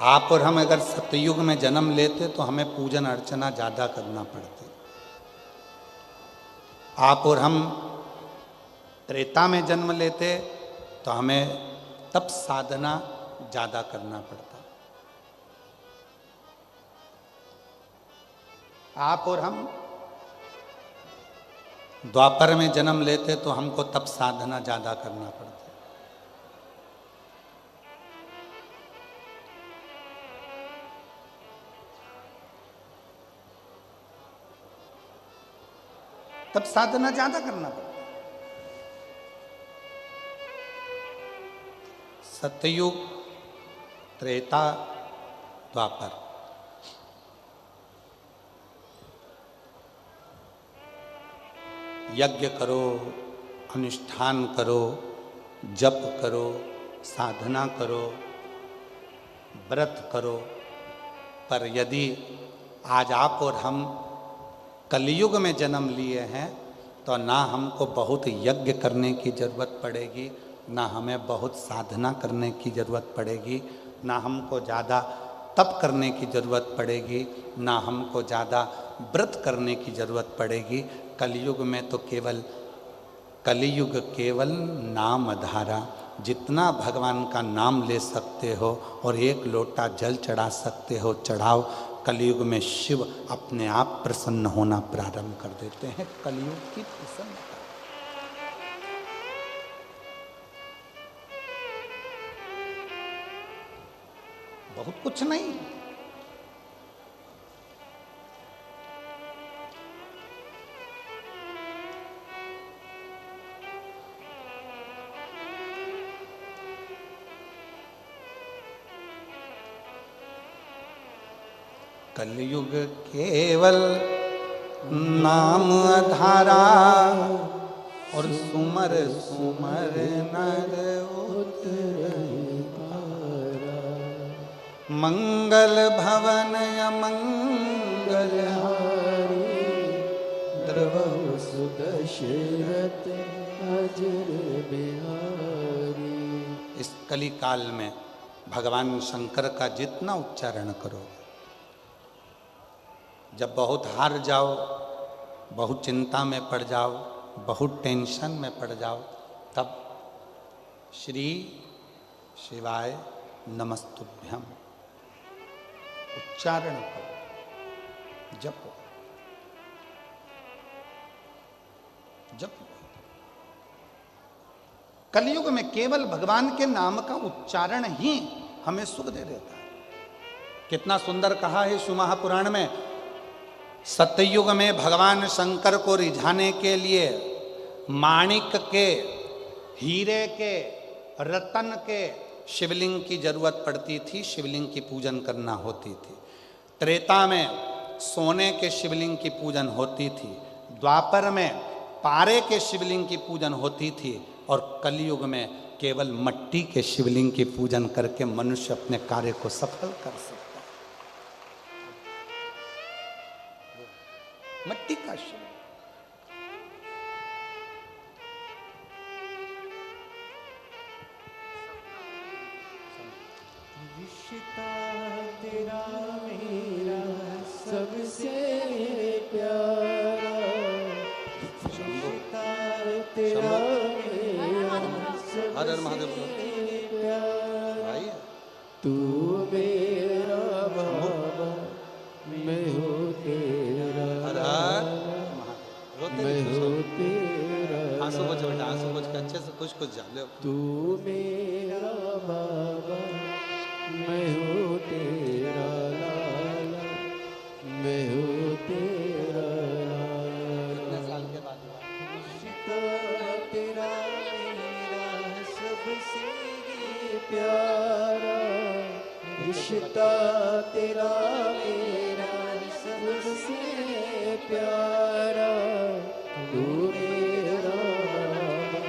आप और हम अगर सतयुग में जन्म लेते तो हमें पूजन अर्चना ज्यादा करना पड़ती। आप और हम त्रेता में जन्म लेते तो हमें तप साधना ज्यादा करना पड़ता। आप और हम द्वापर में जन्म लेते तो हमको तप साधना ज्यादा करना पड़ता। तप साधना ज्यादा करना पड़ता। सतयुग, त्रेता, द्वापर, यज्ञ करो, अनुष्ठान करो, जप करो, साधना करो, व्रत करो, पर यदि आज आप और हम कलयुग में जन्म लिए हैं तो ना हमको बहुत यज्ञ करने की जरूरत पड़ेगी, ना हमें बहुत साधना करने की ज़रूरत पड़ेगी, ना हमको ज़्यादा तप करने की ज़रूरत पड़ेगी, ना हमको ज़्यादा व्रत करने की जरूरत पड़ेगी। कलयुग में तो कलयुग केवल नाम धारा, जितना भगवान का नाम ले सकते हो और एक लोटा जल चढ़ा सकते हो चढ़ाओ। कलयुग में शिव अपने आप प्रसन्न होना प्रारंभ कर देते हैं। कलयुग की प्रसन्नता बहुत कुछ नहीं। कलयुग केवल नाम आधारा और सुमर सुमर नर उतरहि पारा। मंगल भवन अमंगल हारी, द्रवहु सुदशरथ अजर बिहारी। इस कली काल में भगवान शंकर का जितना उच्चारण करो, जब बहुत हार जाओ, बहुत चिंता में पड़ जाओ, बहुत टेंशन में पड़ जाओ, तब श्री शिवाय नमस्तुभ्यम उच्चारण करो, जपो जपो। कलयुग में केवल भगवान के नाम का उच्चारण ही हमें सुख दे देता है। कितना सुंदर कहा है शिव महापुराण में, सतयुग में भगवान शंकर को रिझाने के लिए माणिक के, हीरे के, रतन के शिवलिंग की जरूरत पड़ती थी, शिवलिंग की पूजन करना होती थी। त्रेता में सोने के शिवलिंग की पूजन होती थी, द्वापर में पारे के शिवलिंग की पूजन होती थी, और कलयुग में केवल मट्टी के शिवलिंग की पूजन करके मनुष्य अपने कार्य को सफल कर सकता है। मट्टी का शिव। रिश्ता तेरा मेरा सबसे प्यारा, रिश्ता तेरा मेरा सबसे प्यारा। तू मेरा बाबा, मैं हूँ तेरा, मैं हूँ तेरा। आंसू पोछ बेटा, आंसू पोछ के अच्छे से कुछ जा लो। तू मेरा बाबा, मैं हूँ तेरा लाला, मैं हूँ तेरा लाला। कितने साल के बाद रिश्ता तेरा मेरा सबसे प्यारा, रिश्ता तेरा मेरा सबसे प्यारा। तू मेरा बाबा,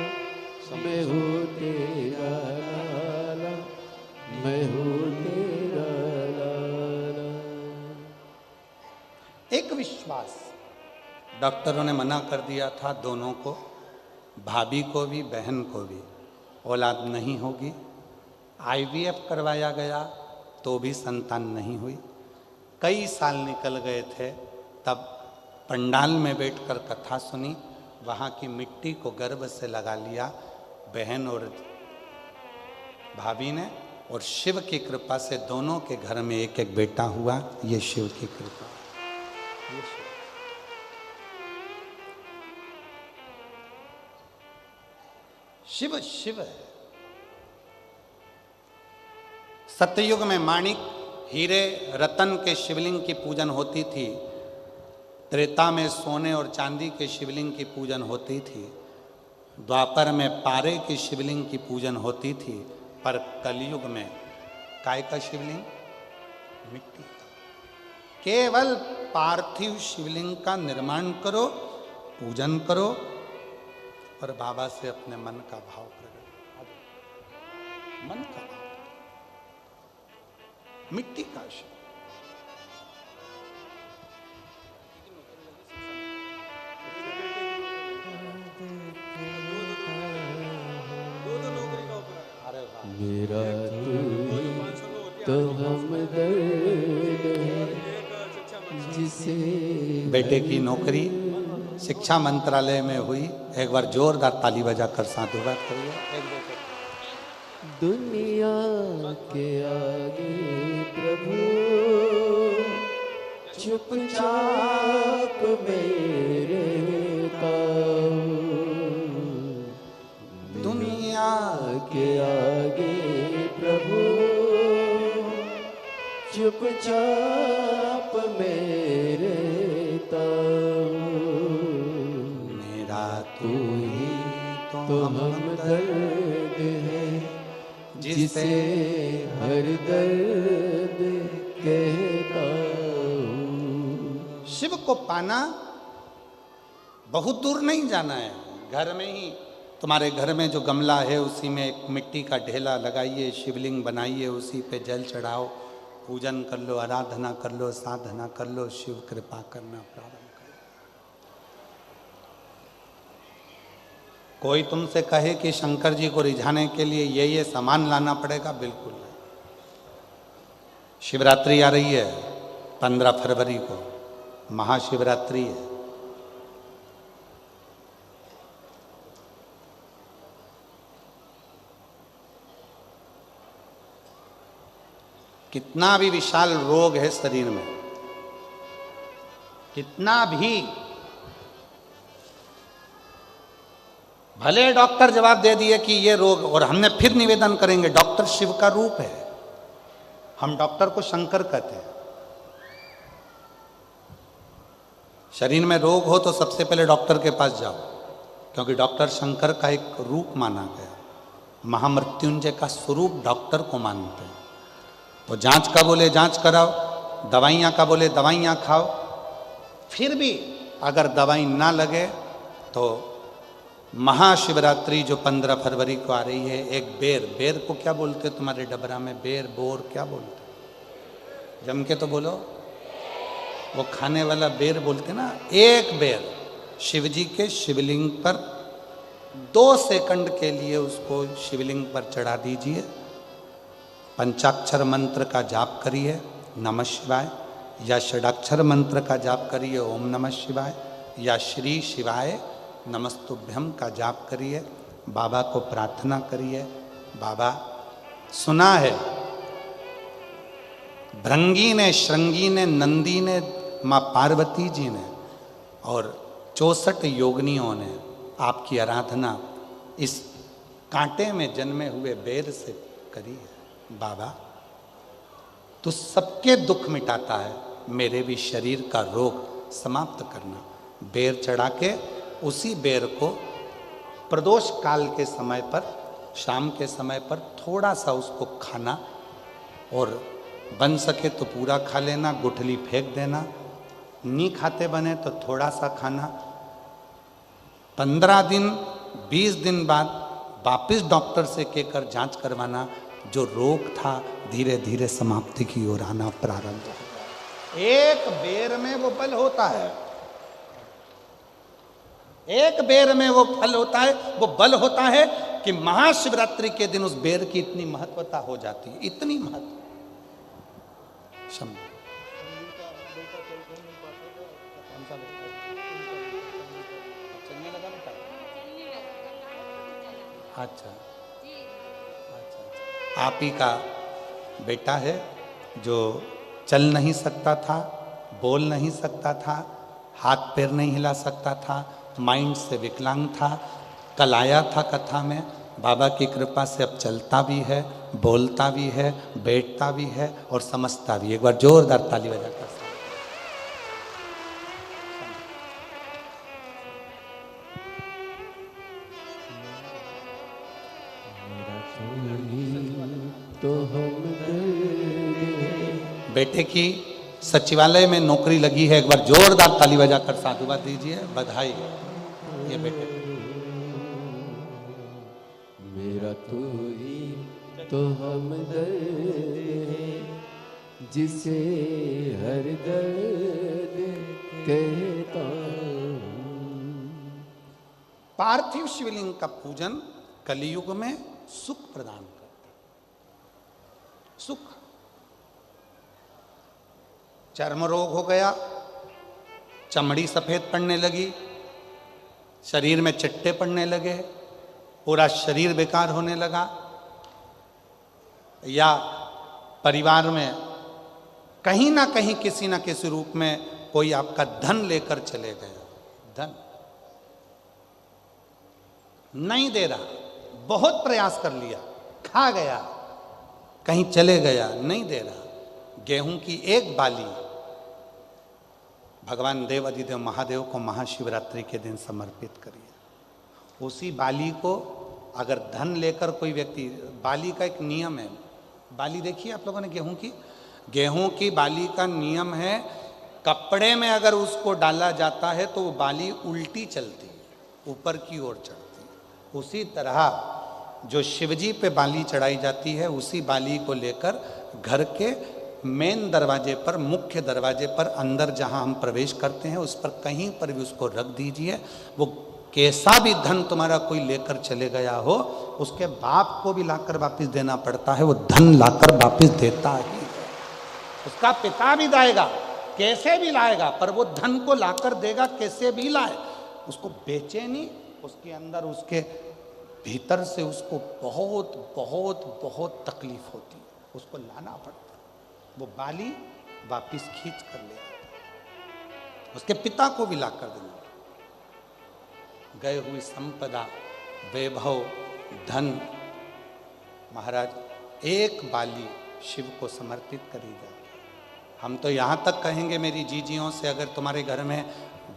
मैं हूँ तेरा लाला, मैं हूँ तेरा लाला। एक विश्वास, डॉक्टरों ने मना कर दिया था दोनों को, भाभी को भी बहन को भी औलाद नहीं होगी। आईवीएफ करवाया गया तो भी संतान नहीं हुई। कई साल निकल गए थे, तब पंडाल में बैठकर कथा सुनी, वहाँ की मिट्टी को गर्भ से लगा लिया बहन और भाभी ने, और शिव की कृपा से दोनों के घर में एक एक बेटा हुआ। ये शिव की कृपा, ये शिव शिव है। सतयुग में माणिक, हीरे, रतन के शिवलिंग की पूजन होती थी। त्रेता में सोने और चांदी के शिवलिंग की पूजन होती थी। द्वापर में पारे की शिवलिंग की पूजन होती थी। पर कलयुग में काय का शिवलिंग? मिट्टी का। केवल पार्थिव शिवलिंग का निर्माण करो, पूजन करो और बाबा से अपने मन का भाव प्रकट करो। मन का भाव, मिट्टी का शिव। मेरा तू तो हमदर्द है, जिसे बेटे की नौकरी शिक्षा मंत्रालय में हुई। एक बार जोरदार ताली बजाकर साधुवाद करिए। दुनिया के आगे प्रभु चुपचाप मेरे ताऊ, दुनिया के आगे प्रभु चुपचाप मेरे ताऊ, मेरा तू ही तो हमदर्द है जिसे हर दर्द कहता हूँ। शिव को पाना बहुत दूर नहीं जाना है, घर में ही तुम्हारे घर में जो गमला है उसी में एक मिट्टी का ढेला लगाइए, शिवलिंग बनाइए, उसी पे जल चढ़ाओ, पूजन कर लो, आराधना कर लो, साधना कर लो, शिव कृपा करना प्रारंभ करो। कोई तुमसे कहे कि शंकर जी को रिझाने के लिए ये सामान लाना पड़ेगा, बिल्कुल नहीं। शिवरात्रि आ रही है 15 फरवरी को, महाशिवरात्रि है। कितना भी विशाल रोग है शरीर में, कितना भी भले डॉक्टर जवाब दे दिए कि ये रोग, और हमने फिर निवेदन करेंगे डॉक्टर शिव का रूप है, हम डॉक्टर को शंकर कहते हैं। शरीर में रोग हो तो सबसे पहले डॉक्टर के पास जाओ, क्योंकि डॉक्टर शंकर का एक रूप माना गया, महामृत्युंजय का स्वरूप डॉक्टर को मानते हैं। तो जांच का बोले जांच कराओ, दवाइयाँ का बोले दवाइयाँ खाओ, फिर भी अगर दवाई ना लगे तो महाशिवरात्रि जो 15 फरवरी को आ रही है, एक बेर, बेर को क्या बोलते तुम्हारे डबरा में, बेर बोर क्या बोलते, जम के तो बोलो, वो खाने वाला बेर बोलते ना। एक बेर शिवजी के शिवलिंग पर 2 सेकंड के लिए उसको शिवलिंग पर चढ़ा दीजिए, पंचाक्षर मंत्र का जाप करिए नमः शिवाय, या षडाक्षर मंत्र का जाप करिए ओम नमः शिवाय, या श्री शिवाय नमस्तुभ्यम का जाप करिए, बाबा को प्रार्थना करिए। बाबा सुना है भृंगी ने, श्रृंगी ने, नंदी ने, माँ पार्वती जी ने और 64 योगिनियों ने आपकी आराधना इस कांटे में जन्मे हुए बेर से करी है। बाबा तो सबके दुख मिटाता है, मेरे भी शरीर का रोग समाप्त करना। बेर चढ़ा के उसी बेर को प्रदोष काल के समय पर, शाम के समय पर थोड़ा सा उसको खाना, और बन सके तो पूरा खा लेना, गुठली फेंक देना, नहीं खाते बने तो थोड़ा सा खाना। 15 दिन 20 दिन बाद वापिस डॉक्टर से कहकर जांच करवाना, जो रोग था धीरे धीरे समाप्ति की ओर आना प्रारंभ हो। एक बेर में वो फल होता है, एक बेर में वो फल होता है, वो बल होता है कि महाशिवरात्रि के दिन उस बेर की इतनी महत्वता हो जाती है, इतनी महत्व। अच्छा, आप ही का बेटा है जो चल नहीं सकता था, बोल नहीं सकता था, हाथ पैर नहीं हिला सकता था, माइंड से विकलांग था। कल आया था कथा में, बाबा की कृपा से अब चलता भी है, बोलता भी है, बैठता भी है और समझता भी। एक बार जोरदार ताली बजाकर। तो हम बेटे की सचिवालय में नौकरी लगी है, एक बार जोरदार ताली बजाकर साधुवाद दीजिए, बधाई। ये बेटे मेरा तू ही तो हम दर्द है जिसे हर दर्द कहता हूँ। पार्थिव शिवलिंग का पूजन कलियुग में सुख प्रदान करता है। सुख, चर्म रोग हो गया चमड़ी सफ़ेद पड़ने लगी, शरीर में चिट्टे पड़ने लगे, पूरा शरीर बेकार होने लगा, या परिवार में कहीं ना कहीं किसी ना किसी रूप में कोई आपका धन लेकर चले गए, धन नहीं दे रहा, बहुत प्रयास कर लिया, खा गया, कहीं चले गया, नहीं दे रहा। गेहूं की एक बाली भगवान देव अधिदेव महादेव को महाशिवरात्रि के दिन समर्पित करिए। उसी बाली को अगर धन लेकर कोई व्यक्ति, बाली का एक नियम है, बाली देखिए आप लोगों ने गेहूं की बाली का नियम है, कपड़े में अगर उसको डाला जाता है तो वो बाली उल्टी चलती है, ऊपर की ओर चढ़ती है। उसी तरह जो शिवजी पे बाली चढ़ाई जाती है, उसी बाली को लेकर घर के मेन दरवाजे पर, मुख्य दरवाजे पर अंदर जहां हम प्रवेश करते हैं, उस पर कहीं पर भी उसको रख दीजिए। वो कैसा भी धन तुम्हारा कोई लेकर चले गया हो, उसके बाप को भी लाकर वापस देना पड़ता है, वो धन लाकर वापस देता ही है। उसका पिता भी लाएगा, कैसे भी लाएगा, पर वो धन को लाकर देगा, कैसे भी लाए, उसको बेचे नहीं, उसके अंदर, उसके भीतर से उसको बहुत बहुत बहुत तकलीफ होती है, उसको लाना पड़ता है। वो बाली वापिस खींच कर ले आता, उसके पिता को भी लाकर देना। गए हुई संपदा, वैभव, धन, महाराज एक बाली शिव को समर्पित करी जाए। हम तो यहाँ तक कहेंगे मेरी जीजियों से, अगर तुम्हारे घर में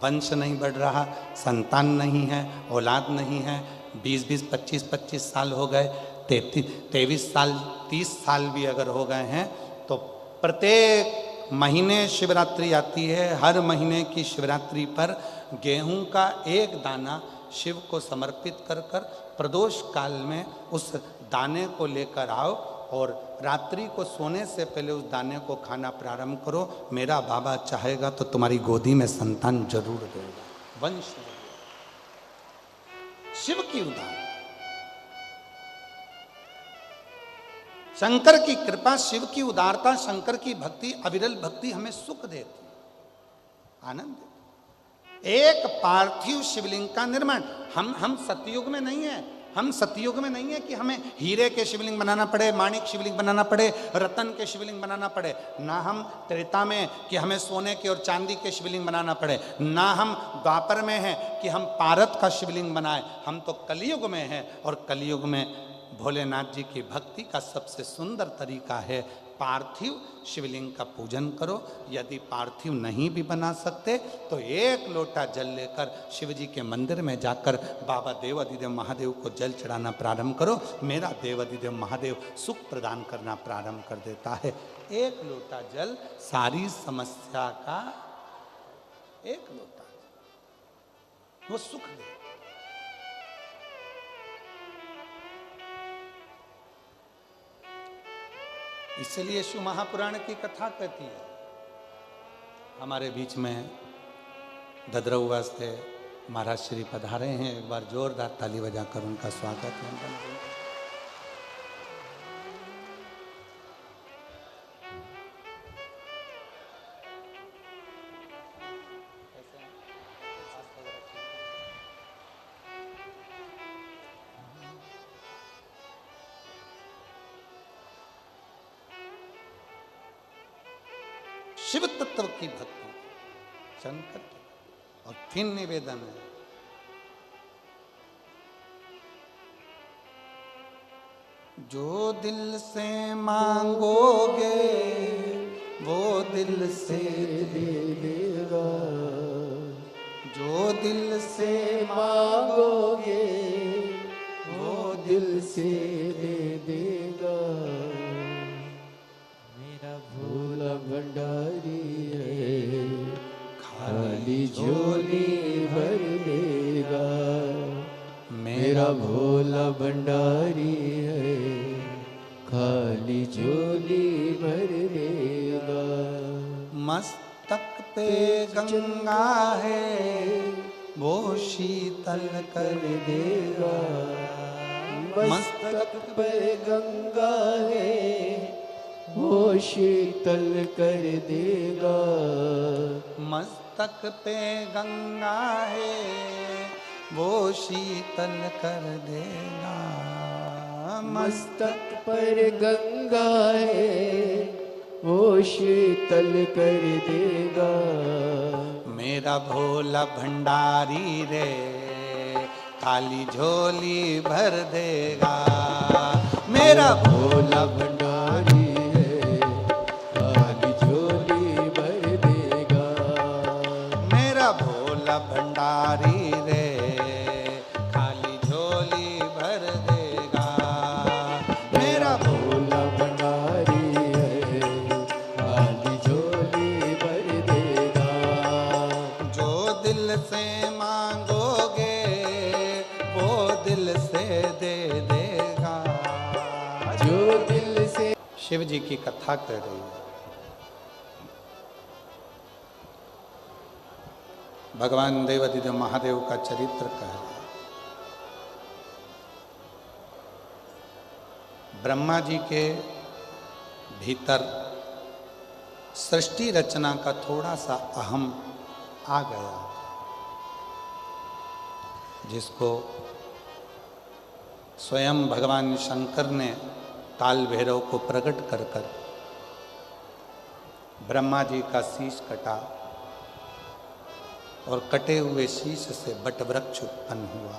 वंश नहीं बढ़ रहा, संतान नहीं है, औलाद नहीं है, 20-20, 25-25 साल हो गए, 23 साल, 30 साल भी अगर हो गए हैं, तो प्रत्येक महीने शिवरात्रि आती है, हर महीने की शिवरात्रि पर गेहूं का एक दाना शिव को समर्पित कर कर प्रदोष काल में उस दाने को लेकर आओ और रात्रि को सोने से पहले उस दाने को खाना प्रारंभ करो। मेरा बाबा चाहेगा तो तुम्हारी गोदी में संतान जरूर देगा, वंश। शिव की उदाहरण, शंकर की कृपा, शिव की उदारता, शंकर की भक्ति, अविरल भक्ति हमें सुख देती, आनंद देती। एक पार्थिव शिवलिंग का निर्माण, हम सतयुग में नहीं है, हम सतयुग में नहीं है कि हमें हीरे के शिवलिंग बनाना पड़े, माणिक शिवलिंग बनाना पड़े, रतन के शिवलिंग बनाना पड़े, ना हम त्रेता में कि हमें सोने के और चांदी के शिवलिंग बनाना पड़े, ना हम द्वापर में हैं कि हम पारत का शिवलिंग बनाए। हम तो कलयुग में हैं, और कलयुग में भोलेनाथ जी की भक्ति का सबसे सुंदर तरीका है पार्थिव शिवलिंग का पूजन करो। यदि पार्थिव नहीं भी बना सकते तो एक लोटा जल लेकर शिव जी के मंदिर में जाकर बाबा देव अधिदेव महादेव को जल चढ़ाना प्रारंभ करो। मेरा देव अधिदेव महादेव सुख प्रदान करना प्रारंभ कर देता है। एक लोटा जल सारी समस्या का, एक लोटा वो सुख दे। इसलिए शिव महापुराण की कथा कहती है। हमारे बीच में ददरौवा से महाराज श्री पधारे हैं, एक बार जोरदार ताली बजाकर उनका स्वागत है। शिव तत्व की भक्ति शंकर, और फिर निवेदन है जो दिल से मांगोगे वो दिल से दे देगा, जो दिल से मांगोगे वो दिल से दे देगा। मेरा भोला भंडारी है, खाली झोली भर देगा। मेरा भोला भंडारी है, खाली झोली भर देगा। मस्तक पे गंगा है वो शीतल कर देगा। मस्तक पे गंगा है वो शीतल कर देगा। मस्तक पे गंगा है वो शीतल कर देगा। मस्तक पर गंगा है वो शीतल कर देगा। मेरा भोला भंडारी रे खाली झोली भर देगा। मेरा भोला भंडारी है खाली झोली भर देगा। मेरा भोला भंडारी रे खाली झोली भर देगा। मेरा भोला भंडारी है खाली झोली भर देगा। जो दिल से मांगोगे वो दिल से दे देगा। जो दिल से। शिव जी की कथा कर रही है। भगवान देवाधिदेव महादेव का चरित्र कह रहा है। ब्रह्मा जी के भीतर सृष्टि रचना का थोड़ा सा अहम आ गया, जिसको स्वयं भगवान शंकर ने काल भैरव को प्रकट कर कर ब्रह्मा जी का शीश कटा और कटे हुए शीश से बट वृक्ष उत्पन्न हुआ।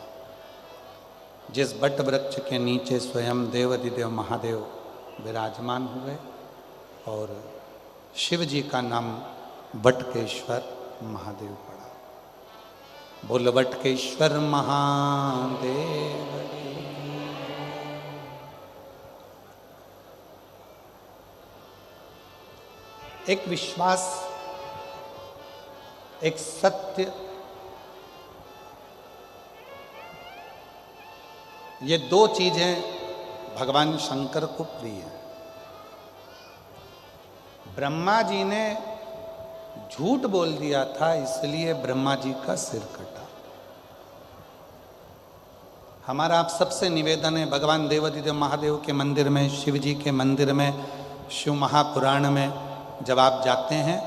जिस बट वृक्ष के नीचे स्वयं देवाधिदेव महादेव विराजमान हुए और शिव जी का नाम बटकेश्वर महादेव पड़ा। बोल बटकेश्वर महादेव। एक विश्वास, एक सत्य, ये दो चीजें भगवान शंकर को प्रिय हैं। ब्रह्मा जी ने झूठ बोल दिया था, इसलिए ब्रह्मा जी का सिर कटा। हमारा आप सबसे निवेदन है, भगवान देवाधिदेव महादेव के मंदिर में, शिव जी के मंदिर में, शिव महापुराण में जब आप जाते हैं,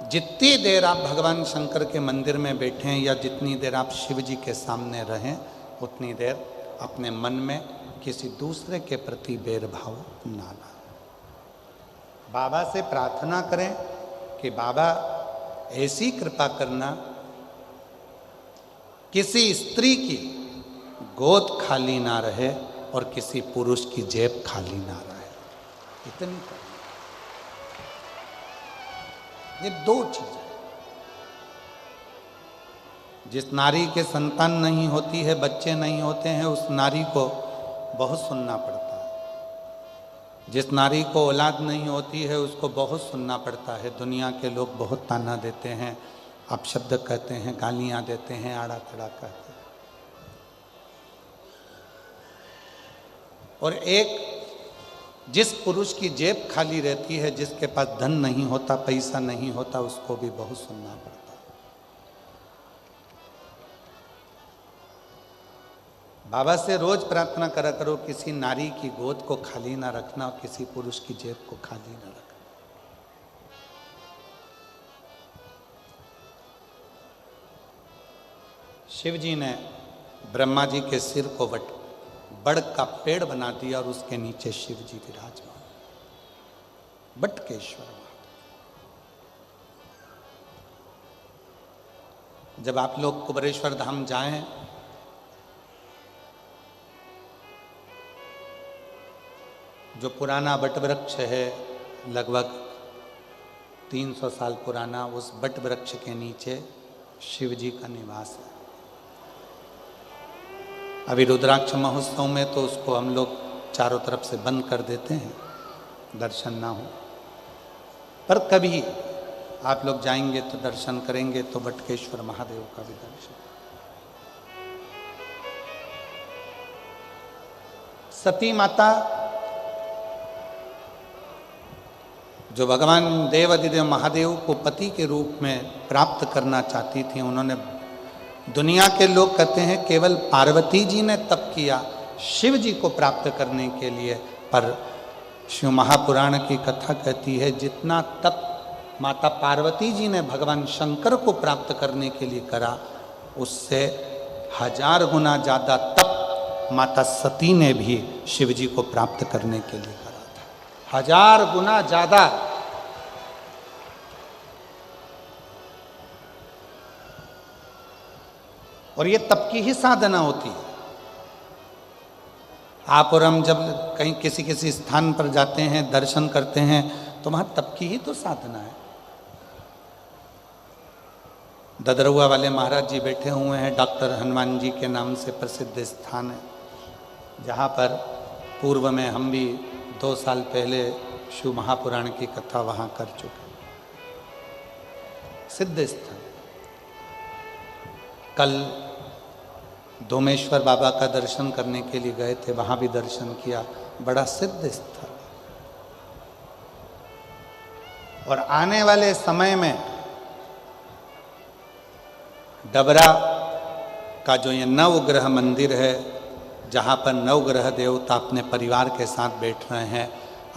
जितनी देर आप भगवान शंकर के मंदिर में बैठें या जितनी देर आप शिव जी के सामने रहें, उतनी देर अपने मन में किसी दूसरे के प्रति भेदभाव ना लाएं। बाबा से प्रार्थना करें कि बाबा ऐसी कृपा करना किसी स्त्री की गोद खाली ना रहे और किसी पुरुष की जेब खाली ना रहे। इतनी ये दो चीजें। जिस नारी के संतान नहीं होती है, बच्चे नहीं होते हैं, उस नारी को बहुत सुनना पड़ता है। जिस नारी को औलाद नहीं होती है, उसको बहुत सुनना पड़ता है। दुनिया के लोग बहुत ताना देते हैं, अपशब्द कहते हैं, गालियां देते हैं, आड़ा तड़ा कहते हैं। और एक जिस पुरुष की जेब खाली रहती है, जिसके पास धन नहीं होता, पैसा नहीं होता, उसको भी बहुत सुनना पड़ता है। बाबा से रोज प्रार्थना करा करो, किसी नारी की गोद को खाली ना रखना और किसी पुरुष की जेब को खाली ना रखना। शिव जी ने ब्रह्मा जी के सिर को बड़ का पेड़ बना दिया और उसके नीचे शिव जी विराजमान, बटकेश्वर। जब आप लोग कुबेरेश्वर धाम जाएं, जो पुराना बट वृक्ष है, लगभग 300 साल पुराना, उस बट वृक्ष के नीचे शिव जी का निवास है। अभी रुद्राक्ष महोत्सव में तो उसको हम लोग चारों तरफ से बंद कर देते हैं, दर्शन ना हो। पर कभी आप लोग जाएंगे तो दर्शन करेंगे तो बटकेश्वर महादेव का भी दर्शन। सती माता जो भगवान देवाधिदेव महादेव को पति के रूप में प्राप्त करना चाहती थी, उन्होंने, दुनिया के लोग कहते हैं केवल पार्वती जी ने तप किया शिव जी को प्राप्त करने के लिए, पर शिव महापुराण की कथा कहती है जितना तप माता पार्वती जी ने भगवान शंकर को प्राप्त करने के लिए करा, उससे 1000 गुना ज़्यादा तप माता सती ने भी शिव जी को प्राप्त करने के लिए करा था। 1000 गुना ज़्यादा। और ये तप की ही साधना होती है। आप और हम जब कहीं किसी किसी स्थान पर जाते हैं, दर्शन करते हैं, तो वहां तप की ही तो साधना है। ददरुआ वाले महाराज जी बैठे हुए हैं, डॉक्टर हनुमान जी के नाम से प्रसिद्ध स्थान है, जहाँ पर पूर्व में हम भी 2 साल पहले शिव महापुराण की कथा वहाँ कर चुके। सिद्ध स्थान। कल दोमेश्वर बाबा का दर्शन करने के लिए गए थे, वहाँ भी दर्शन किया। बड़ा सिद्ध स्थल। और आने वाले समय में डबरा का जो ये नवग्रह मंदिर है, जहाँ पर नवग्रह देवता अपने परिवार के साथ बैठ रहे हैं,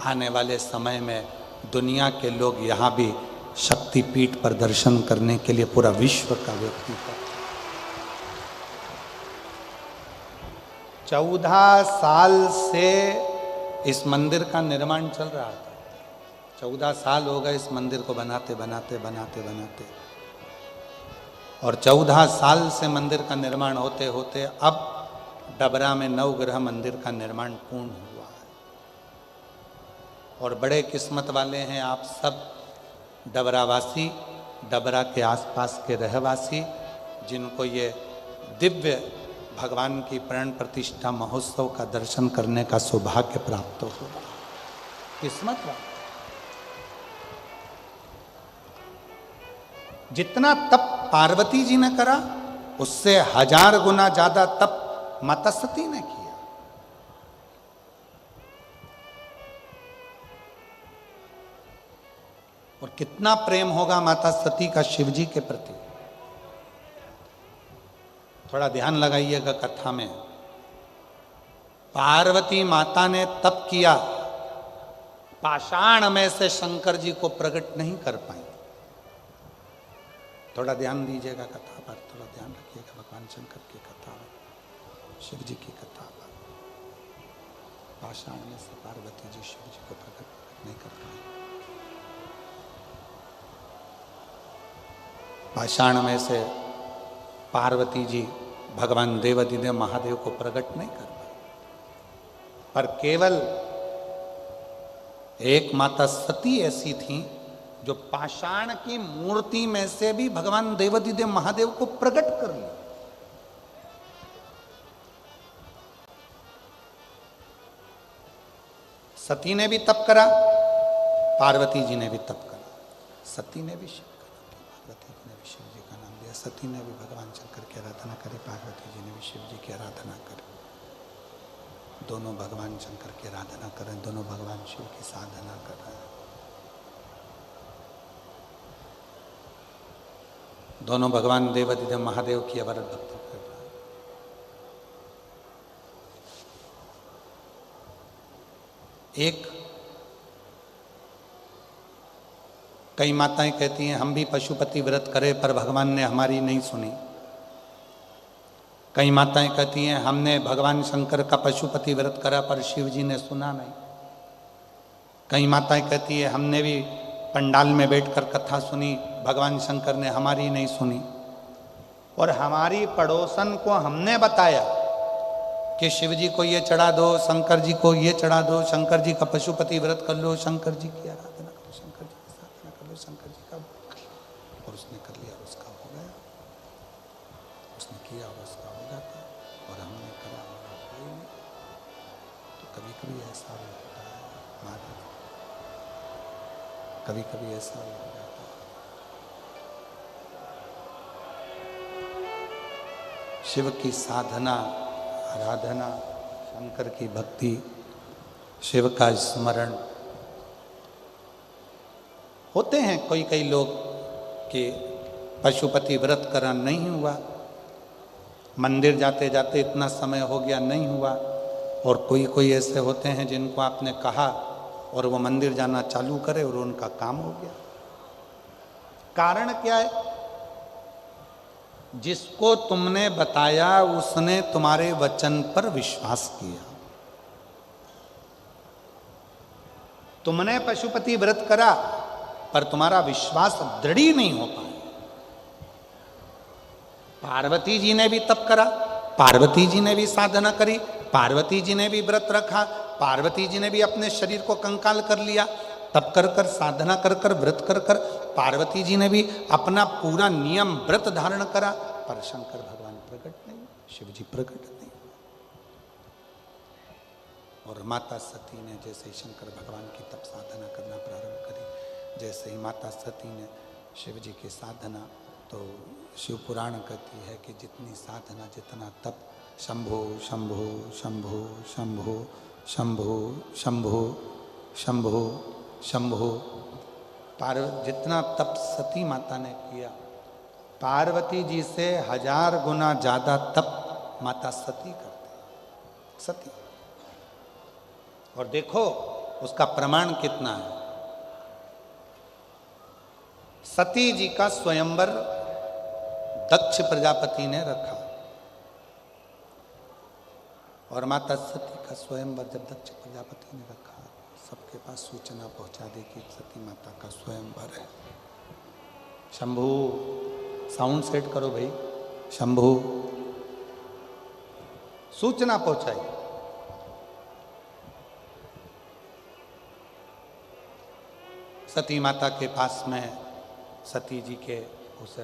आने वाले समय में दुनिया के लोग यहाँ भी शक्तिपीठ पर दर्शन करने के लिए पूरा विश्व का व्यक्ति है। 14 साल से इस मंदिर का निर्माण चल रहा था। 14 साल हो गए इस मंदिर को बनाते बनाते बनाते बनाते। और 14 साल से मंदिर का निर्माण होते होते अब डबरा में नवग्रह मंदिर का निर्माण पूर्ण हुआ है। और बड़े किस्मत वाले हैं आप सब डबरावासी, डबरा के आसपास के रहवासी, जिनको ये दिव्य भगवान की प्राण प्रतिष्ठा महोत्सव का दर्शन करने का सौभाग्य प्राप्त हो। किस्मत वाला। जितना तप पार्वती जी ने करा, उससे 1000 गुना ज्यादा तप माता सती ने किया। और कितना प्रेम होगा माता सती का शिव जी के प्रति। थोड़ा ध्यान लगाइएगा कथा में। पार्वती माता ने तप किया, पाषाण में से शंकर जी को प्रकट नहीं कर पाई। थोड़ा ध्यान दीजिएगा कथा पर, थोड़ा ध्यान रखिएगा भगवान शंकर की कथा में, शिव जी की कथा पर। पाषाण में से पार्वती जी शिव जी को प्रकट नहीं कर पाई। पाषाण में से पार्वती जी भगवान देवाधिदेव महादेव को प्रकट नहीं कर पाए, पर केवल एक माता सती ऐसी थी जो पाषाण की मूर्ति में से भी भगवान देवाधिदेव महादेव को प्रकट कर लिया। सती ने भी तप करा, पार्वती जी ने भी तप करा। सती ने भी शिव सती ने भी भगवान शंकर की आराधना करी, पार्वती जी ने भी शिव जी की आराधना करी। दोनों भगवान शंकर की आराधना कर रहे हैं, दोनों भगवान शिव की साधना कर रहे हैं। दोनों भगवान देवाधिदेव महादेव की अवरत भक्ति कर रहे हैं। एक कई माताएं कहती हैं हम भी पशुपति व्रत करें पर भगवान ने हमारी नहीं सुनी। कई माताएं कहती हैं हमने भगवान शंकर का पशुपति व्रत करा पर शिव जी ने सुना नहीं। कई माताएं कहती है हमने भी पंडाल में बैठकर कथा सुनी, भगवान शंकर ने हमारी नहीं सुनी। और हमारी पड़ोसन को हमने बताया कि शिव जी को ये चढ़ा दो, शंकर जी को ये चढ़ा दो, शंकर जी का पशुपति व्रत कर लो, शंकर जी की आराधना करो, शंकर जी की साधना कर लो, शंकर जी का। और उसने कर लिया, उसका हो गया। उसने किया और उसका हो जाता, और हमने करा और हुआ ही नहीं। तो कभी कभी ऐसा होता है महाराज, कभी कभी ऐसा हो जाता है। शिव की साधना, आराधना, शंकर की भक्ति, शिव का स्मरण होते हैं कोई कई लोग कि पशुपति व्रत करा नहीं हुआ, मंदिर जाते जाते इतना समय हो गया नहीं हुआ। और कोई कोई ऐसे होते हैं जिनको आपने कहा और वो मंदिर जाना चालू करे और उनका काम हो गया। कारण क्या है? जिसको तुमने बताया उसने तुम्हारे वचन पर विश्वास किया। तुमने पशुपति व्रत करा पर तुम्हारा विश्वास दृढ़ ही नहीं हो पाया। पार्वती जी ने भी तप करा, पार्वती जी ने भी साधना करी, पार्वती जी ने भी व्रत रखा, पार्वती जी ने भी अपने शरीर को कंकाल कर लिया, तप कर कर साधना कर कर व्रत कर कर पार्वती जी ने भी अपना पूरा नियम व्रत धारण करा, पर शंकर भगवान प्रकट नहीं, शिव जी प्रकट नहीं। और माता सती ने जैसे ही शंकर भगवान की तप साधना करना प्रारंभ करी, जैसे ही माता सती ने शिव जी की साधना, तो शिव पुराण कहती है कि जितनी साधना जितना तप, शंभो शंभो शंभो शंभो शंभो शंभो शंभो शंभो, जितना तप सती माता ने किया, पार्वती जी से 1000 गुना ज्यादा तप माता सती करते, सती। और देखो उसका प्रमाण कितना है। सती जी का स्वयंवर दक्ष प्रजापति ने रखा, और माता सती का स्वयंवर जब दक्ष प्रजापति ने रखा, सबके पास सूचना पहुंचा दी कि सती माता का स्वयंवर है। शंभू, साउंड सेट करो भाई, शंभू, सूचना पहुंचाई। सती माता के पास में सती जी के उस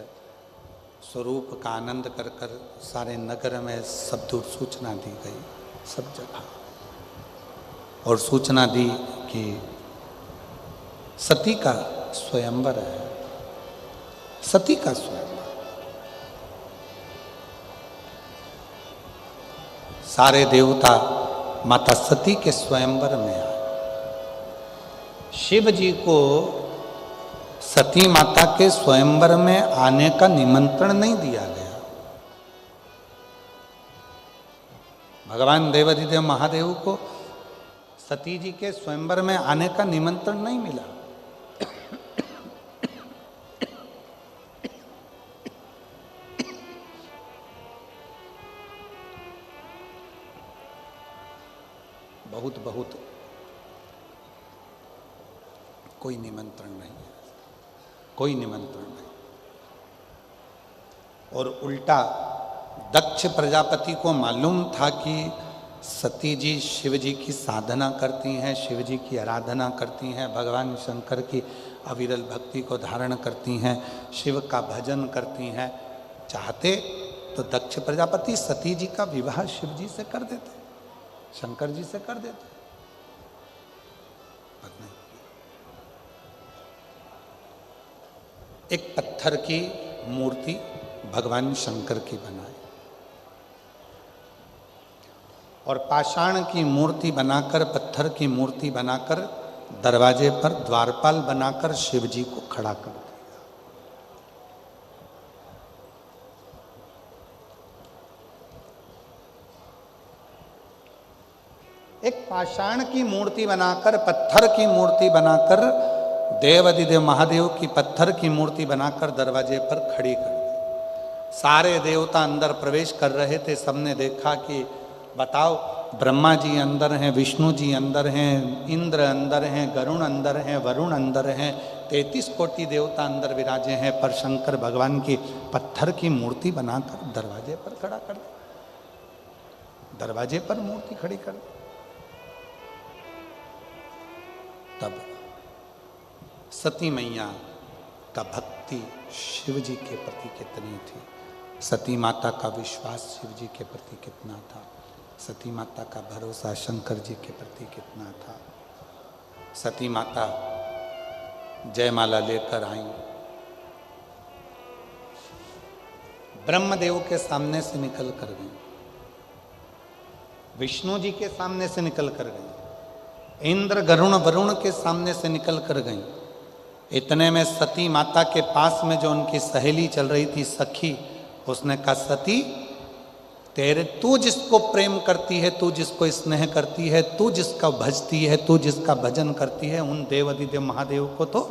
स्वरूप का आनंद कर कर सारे नगर में सब दूर सूचना दी गई, सब जगह, और सूचना दी कि सती का स्वयंवर है, सती का स्वयंवर। सारे देवता माता सती के स्वयंवर में आए। शिव जी को सती माता के स्वयंवर में आने का निमंत्रण नहीं दिया गया। भगवान देवाधिदेव महादेव को सती जी के स्वयंवर में आने का निमंत्रण नहीं मिला। बहुत कोई निमंत्रण नहीं, कोई निमंत्रण नहीं। और उल्टा दक्ष प्रजापति को मालूम था कि सती जी शिव जी की साधना करती हैं, शिव जी की आराधना करती हैं, भगवान शंकर की अविरल भक्ति को धारण करती हैं, शिव का भजन करती हैं। चाहते तो दक्ष प्रजापति सती जी का विवाह शिव जी से कर देते, शंकर जी से कर देते, पर नहीं। एक पत्थर की मूर्ति भगवान शंकर की बनाई, और पाषाण की मूर्ति बनाकर, पत्थर की मूर्ति बनाकर दरवाजे पर द्वारपाल बनाकर शिव जी को खड़ा कर दिया। एक पाषाण की मूर्ति बनाकर, पत्थर की मूर्ति बनाकर, देवाधिदेव महादेव की पत्थर की मूर्ति बनाकर दरवाजे पर खड़ी कर दी। सारे देवता अंदर प्रवेश कर रहे थे, सबने देखा कि बताओ, ब्रह्मा जी अंदर हैं, विष्णु जी अंदर हैं, इंद्र अंदर हैं, गरुण अंदर हैं, वरुण अंदर हैं, 33 कोटि देवता अंदर विराजे हैं, पर शंकर भगवान की पत्थर की मूर्ति बनाकर दरवाजे पर खड़ा कर दी, दरवाजे पर मूर्ति खड़ी कर दी। तब सती मैया का भक्ति शिव जी के प्रति कितनी थी, सती माता का विश्वास शिव जी के प्रति कितना था, सती माता का भरोसा शंकर जी के प्रति कितना था। सती माता जयमाला लेकर आई, ब्रह्मदेव के सामने से निकल कर गई, विष्णु जी के सामने से निकल कर गई, इंद्र गरुण वरुण के सामने से निकल कर गई। इतने में सती माता के पास में जो उनकी सहेली चल रही थी, सखी, उसने कहा, सती तेरे तू जिसको प्रेम करती है, तू जिसको स्नेह करती है, तू जिसका भजती है, तू जिसका भजन करती है, उन देवाधिदेव महादेव को तो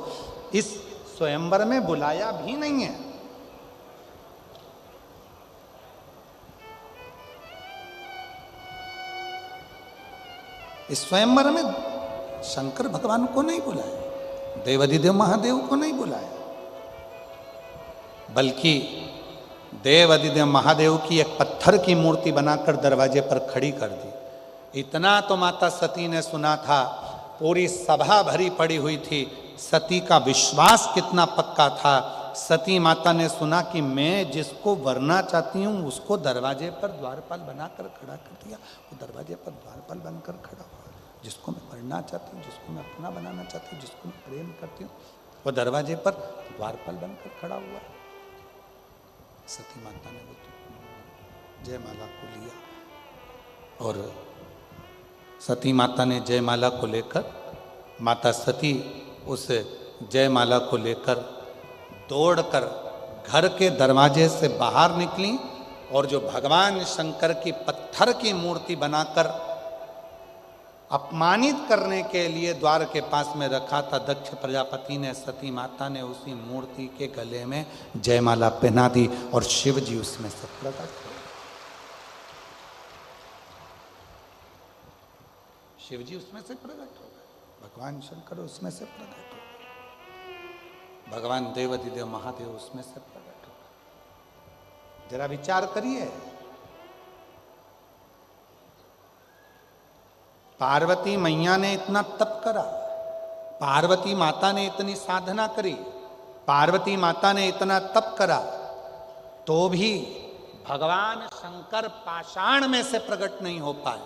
इस स्वयंवर में बुलाया भी नहीं है। इस स्वयंवर में शंकर भगवान को नहीं बुलाया, देवाधिदेव महादेव को नहीं बुलाया, बल्कि देवाधिदेव महादेव की एक पत्थर की मूर्ति बनाकर दरवाजे पर खड़ी कर दी। इतना तो माता सती ने सुना था, पूरी सभा भरी पड़ी हुई थी। सती का विश्वास कितना पक्का था। सती माता ने सुना कि मैं जिसको वरना चाहती हूँ उसको दरवाजे पर द्वारपाल बनाकर खड़ा कर दिया। वो दरवाजे पर द्वारपाल बनकर खड़ा हुआ। जिसको मैं वरना चाहती हूँ, जिसको मैं अपना बनाना चाहती हूँ, जिसको मैं प्रेम करती हूँ, वो दरवाजे पर द्वारपाल बनकर खड़ा हुआ। सती माता ने वो जयमाला को लिया और सती माता ने जयमाला को लेकर, माता सती उस जयमाला को लेकर दौड़कर घर के दरवाजे से बाहर निकली और जो भगवान शंकर की पत्थर की मूर्ति बनाकर अपमानित करने के लिए द्वार के पास में रखा था दक्ष प्रजापति ने, सती माता ने उसी मूर्ति के गले में जयमाला पहना दी और शिव जी उसमें से प्रकट हुए। शिव जी उसमें से प्रकट हो गए, भगवान शंकर उसमें से प्रकट हो गए, भगवान देवाधिदेव महादेव उसमें से प्रकट हो गए। जरा विचार करिए, पार्वती मैया ने इतना तप करा, पार्वती माता ने इतनी साधना करी, पार्वती माता ने इतना तप करा, तो भी भगवान शंकर पाषाण में से प्रकट नहीं हो पाए।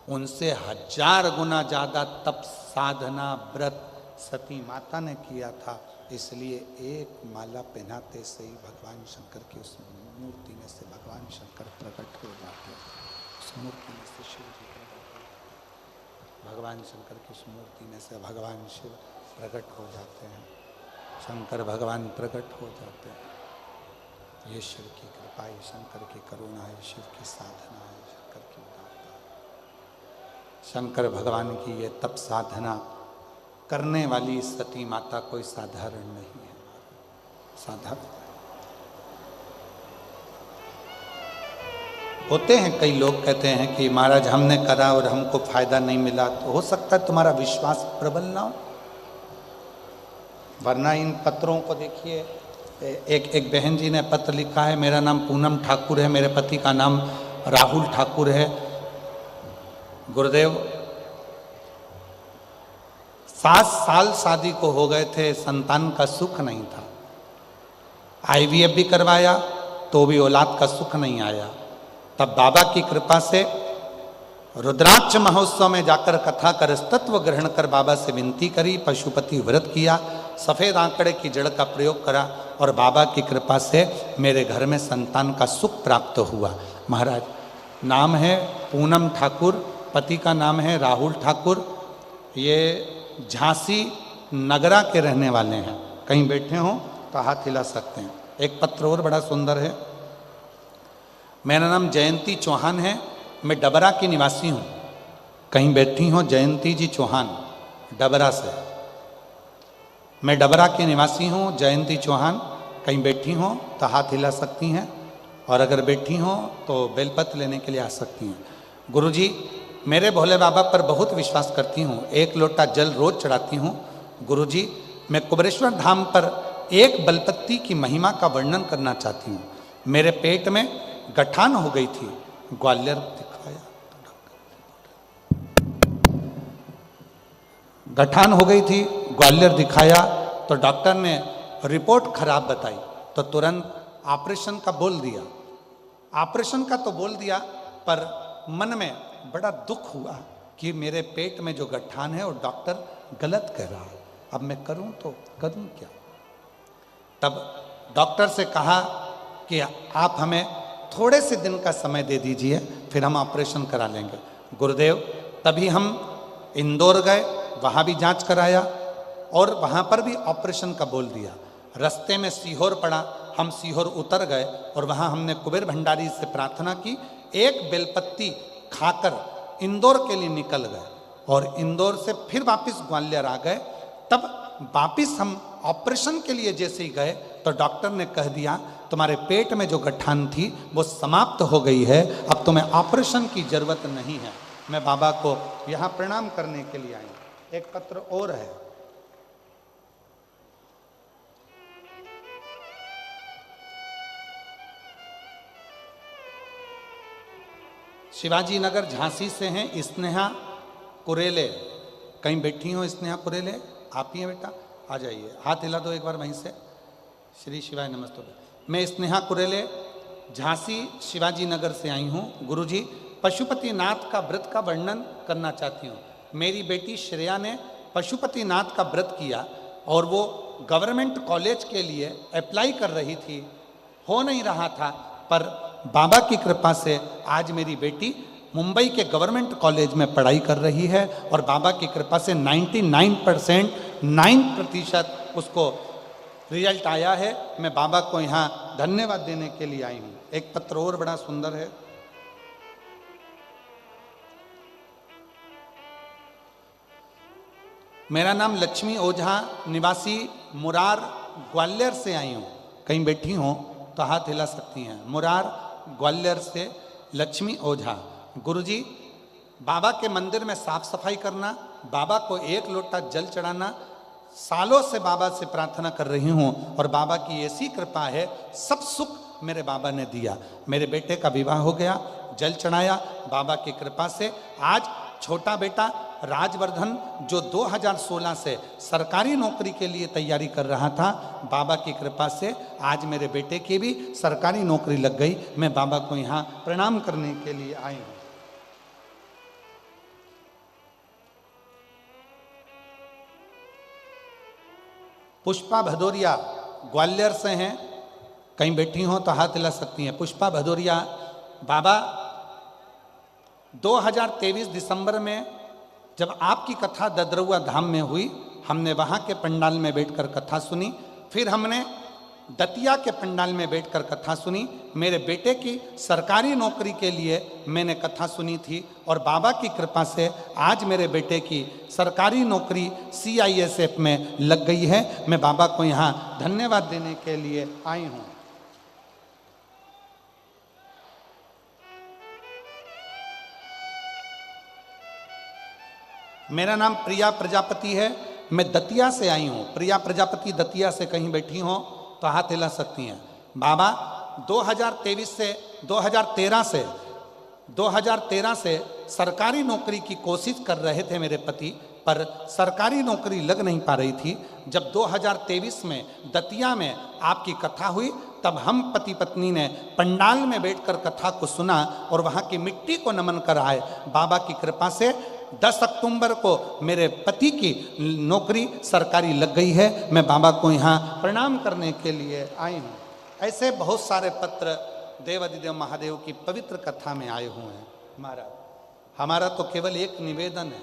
उनसे 1000 गुना ज्यादा तप साधना व्रत सती माता ने किया था। इसलिए एक माला पहनाते से ही भगवान शंकर की उस मूर्ति में से भगवान शंकर प्रकट हो जाते हैं। उस मूर्ति में से शिव जी भगवान शंकर की उस मूर्ति में से भगवान शिव प्रकट हो जाते हैं, शंकर भगवान प्रकट हो जाते हैं। ये शिव की कृपा है, शंकर की करुणा है, शिव की साधना है, शंकर की उदारता है। शंकर भगवान की ये तप साधना करने वाली सती माता कोई साधारण नहीं है, साधारण। होते हैं कई लोग कहते हैं कि महाराज हमने करा और हमको फायदा नहीं मिला, तो हो सकता है तुम्हारा विश्वास प्रबल ना हो, वरना इन पत्रों को देखिए। एक बहन जी ने पत्र लिखा है, मेरा नाम पूनम ठाकुर है, मेरे पति का नाम राहुल ठाकुर है। गुरुदेव 7 साल शादी को हो गए थे, संतान का सुख नहीं था, IVF भी करवाया तो भी औलाद का सुख नहीं आया। तब बाबा की कृपा से रुद्राक्ष महोत्सव में जाकर कथा कर तत्व ग्रहण कर बाबा से विनती करी, पशुपति व्रत किया, सफेद आंकड़े की जड़ का प्रयोग करा और बाबा की कृपा से मेरे घर में संतान का सुख प्राप्त हुआ। महाराज नाम है पूनम ठाकुर, पति का नाम है राहुल ठाकुर, ये झांसी नगरा के रहने वाले हैं। कहीं बैठे हों तो हाथ हिला सकते हैं। एक पत्र और बड़ा सुंदर है, मेरा नाम जयंती चौहान है, मैं डबरा की निवासी हूँ। कहीं बैठी हो जयंती जी चौहान डबरा से, मैं डबरा के निवासी हूँ जयंती चौहान, कहीं बैठी हो तो हाथ हिला सकती हैं और अगर बैठी हो तो बेलपत्र लेने के लिए आ सकती हैं। गुरुजी मेरे भोले बाबा पर बहुत विश्वास करती हूँ, 1 लोटा जल रोज चढ़ाती हूँ। गुरुजी मैं कुबरेश्वर धाम पर एक बलपत्ती की महिमा का वर्णन करना चाहती हूँ। मेरे पेट में गठान हो गई थी, ग्वालियर दिखाया, गठान हो गई थी, ग्वालियर दिखाया तो डॉक्टर ने रिपोर्ट खराब बताई, तो तुरंत ऑपरेशन का बोल दिया। ऑपरेशन का तो बोल दिया, पर मन में बड़ा दुख हुआ कि मेरे पेट में जो गठान है वो डॉक्टर गलत कह रहा है, अब मैं करूं तो करूं क्या। तब डॉक्टर से कहा कि आप हमें थोड़े से दिन का समय दे दीजिए, फिर हम ऑपरेशन करा लेंगे। गुरुदेव तभी हम इंदौर गए, वहाँ भी जांच कराया और वहाँ पर भी ऑपरेशन का बोल दिया। रास्ते में सीहोर पड़ा, हम सीहोर उतर गए और वहाँ हमने कुबेर भंडारी से प्रार्थना की, एक बेलपत्ती खाकर इंदौर के लिए निकल गए और इंदौर से फिर वापस ग्वालियर आ गए। तब वापस हम ऑपरेशन के लिए जैसे ही गए तो डॉक्टर ने कह दिया तुम्हारे पेट में जो गठान थी वो समाप्त हो गई है, अब तुम्हें ऑपरेशन की जरूरत नहीं है। मैं बाबा को यहाँ प्रणाम करने के लिए आई। एक पत्र और है, शिवाजी नगर झांसी से हैं स्नेहा कुरेले। कहीं बैठी हो स्नेहा कुरेले? आप ही हैं बेटा, आ जाइए, हाथ हिला दो एक बार वहीं से। श्री शिवाय नमस्ते। मैं स्नेहा कुरेले झांसी शिवाजी नगर से आई हूँ। गुरुजी, पशुपतिनाथ का व्रत का वर्णन करना चाहती हूँ। मेरी बेटी श्रेया ने पशुपतिनाथ का व्रत किया और वो गवर्नमेंट कॉलेज के लिए अप्लाई कर रही थी, हो नहीं रहा था, पर बाबा की कृपा से आज मेरी बेटी मुंबई के गवर्नमेंट कॉलेज में पढ़ाई कर रही है और बाबा की कृपा से 99% उसको रिजल्ट आया है। मैं बाबा को यहाँ धन्यवाद देने के लिए आई हूँ। एक पत्र और बड़ा सुंदर है, मेरा नाम लक्ष्मी ओझा, निवासी मुरार ग्वालियर से आई हूँ। कहीं बैठी हो तो हाथ हिला सकती हैं। मुरार ग्वालियर से लक्ष्मी ओझा। गुरुजी, बाबा के मंदिर में साफ सफाई करना, बाबा को एक लोटा जल चढ़ाना, सालों से बाबा से प्रार्थना कर रही हूँ और बाबा की ऐसी कृपा है, सब सुख मेरे बाबा ने दिया। मेरे बेटे का विवाह हो गया, जल चढ़ाया बाबा की कृपा से। आज छोटा बेटा राजवर्धन जो 2016 से सरकारी नौकरी के लिए तैयारी कर रहा था, बाबा की कृपा से आज मेरे बेटे की भी सरकारी नौकरी लग गई। मैं बाबा को यहाँ प्रणाम करने के लिए आई हूँ। पुष्पा भदौरिया ग्वालियर से हैं, कहीं बैठी हो तो हाथ हिला सकती हैं। पुष्पा भदौरिया, बाबा 2023 दिसंबर में जब आपकी कथा ददरुआ धाम में हुई, हमने वहाँ के पंडाल में बैठकर कथा सुनी। फिर हमने दतिया के पंडाल में बैठकर कथा सुनी। मेरे बेटे की सरकारी नौकरी के लिए मैंने कथा सुनी थी और बाबा की कृपा से आज मेरे बेटे की सरकारी नौकरी CISF में लग गई है। मैं बाबा को यहाँ धन्यवाद देने के लिए आई हूँ। मेरा नाम प्रिया प्रजापति है, मैं दतिया से आई हूँ। प्रिया प्रजापति दतिया से कहीं बैठी हो तो हाथ हिला सकती हैं। बाबा 2013 से सरकारी नौकरी की कोशिश कर रहे थे मेरे पति, पर सरकारी नौकरी लग नहीं पा रही थी। जब 2023 में दतिया में आपकी कथा हुई, तब हम पति पत्नी ने पंडाल में बैठकर कथा को सुना और वहाँ की मिट्टी को नमन कर आए। बाबा की कृपा से 10 अक्टूबर को मेरे पति की नौकरी सरकारी लग गई है। मैं बाबा को यहाँ प्रणाम करने के लिए आई हूँ। ऐसे बहुत सारे पत्र देवादिदेव महादेव की पवित्र कथा में आए हुए हैं। हमारा तो केवल एक निवेदन है,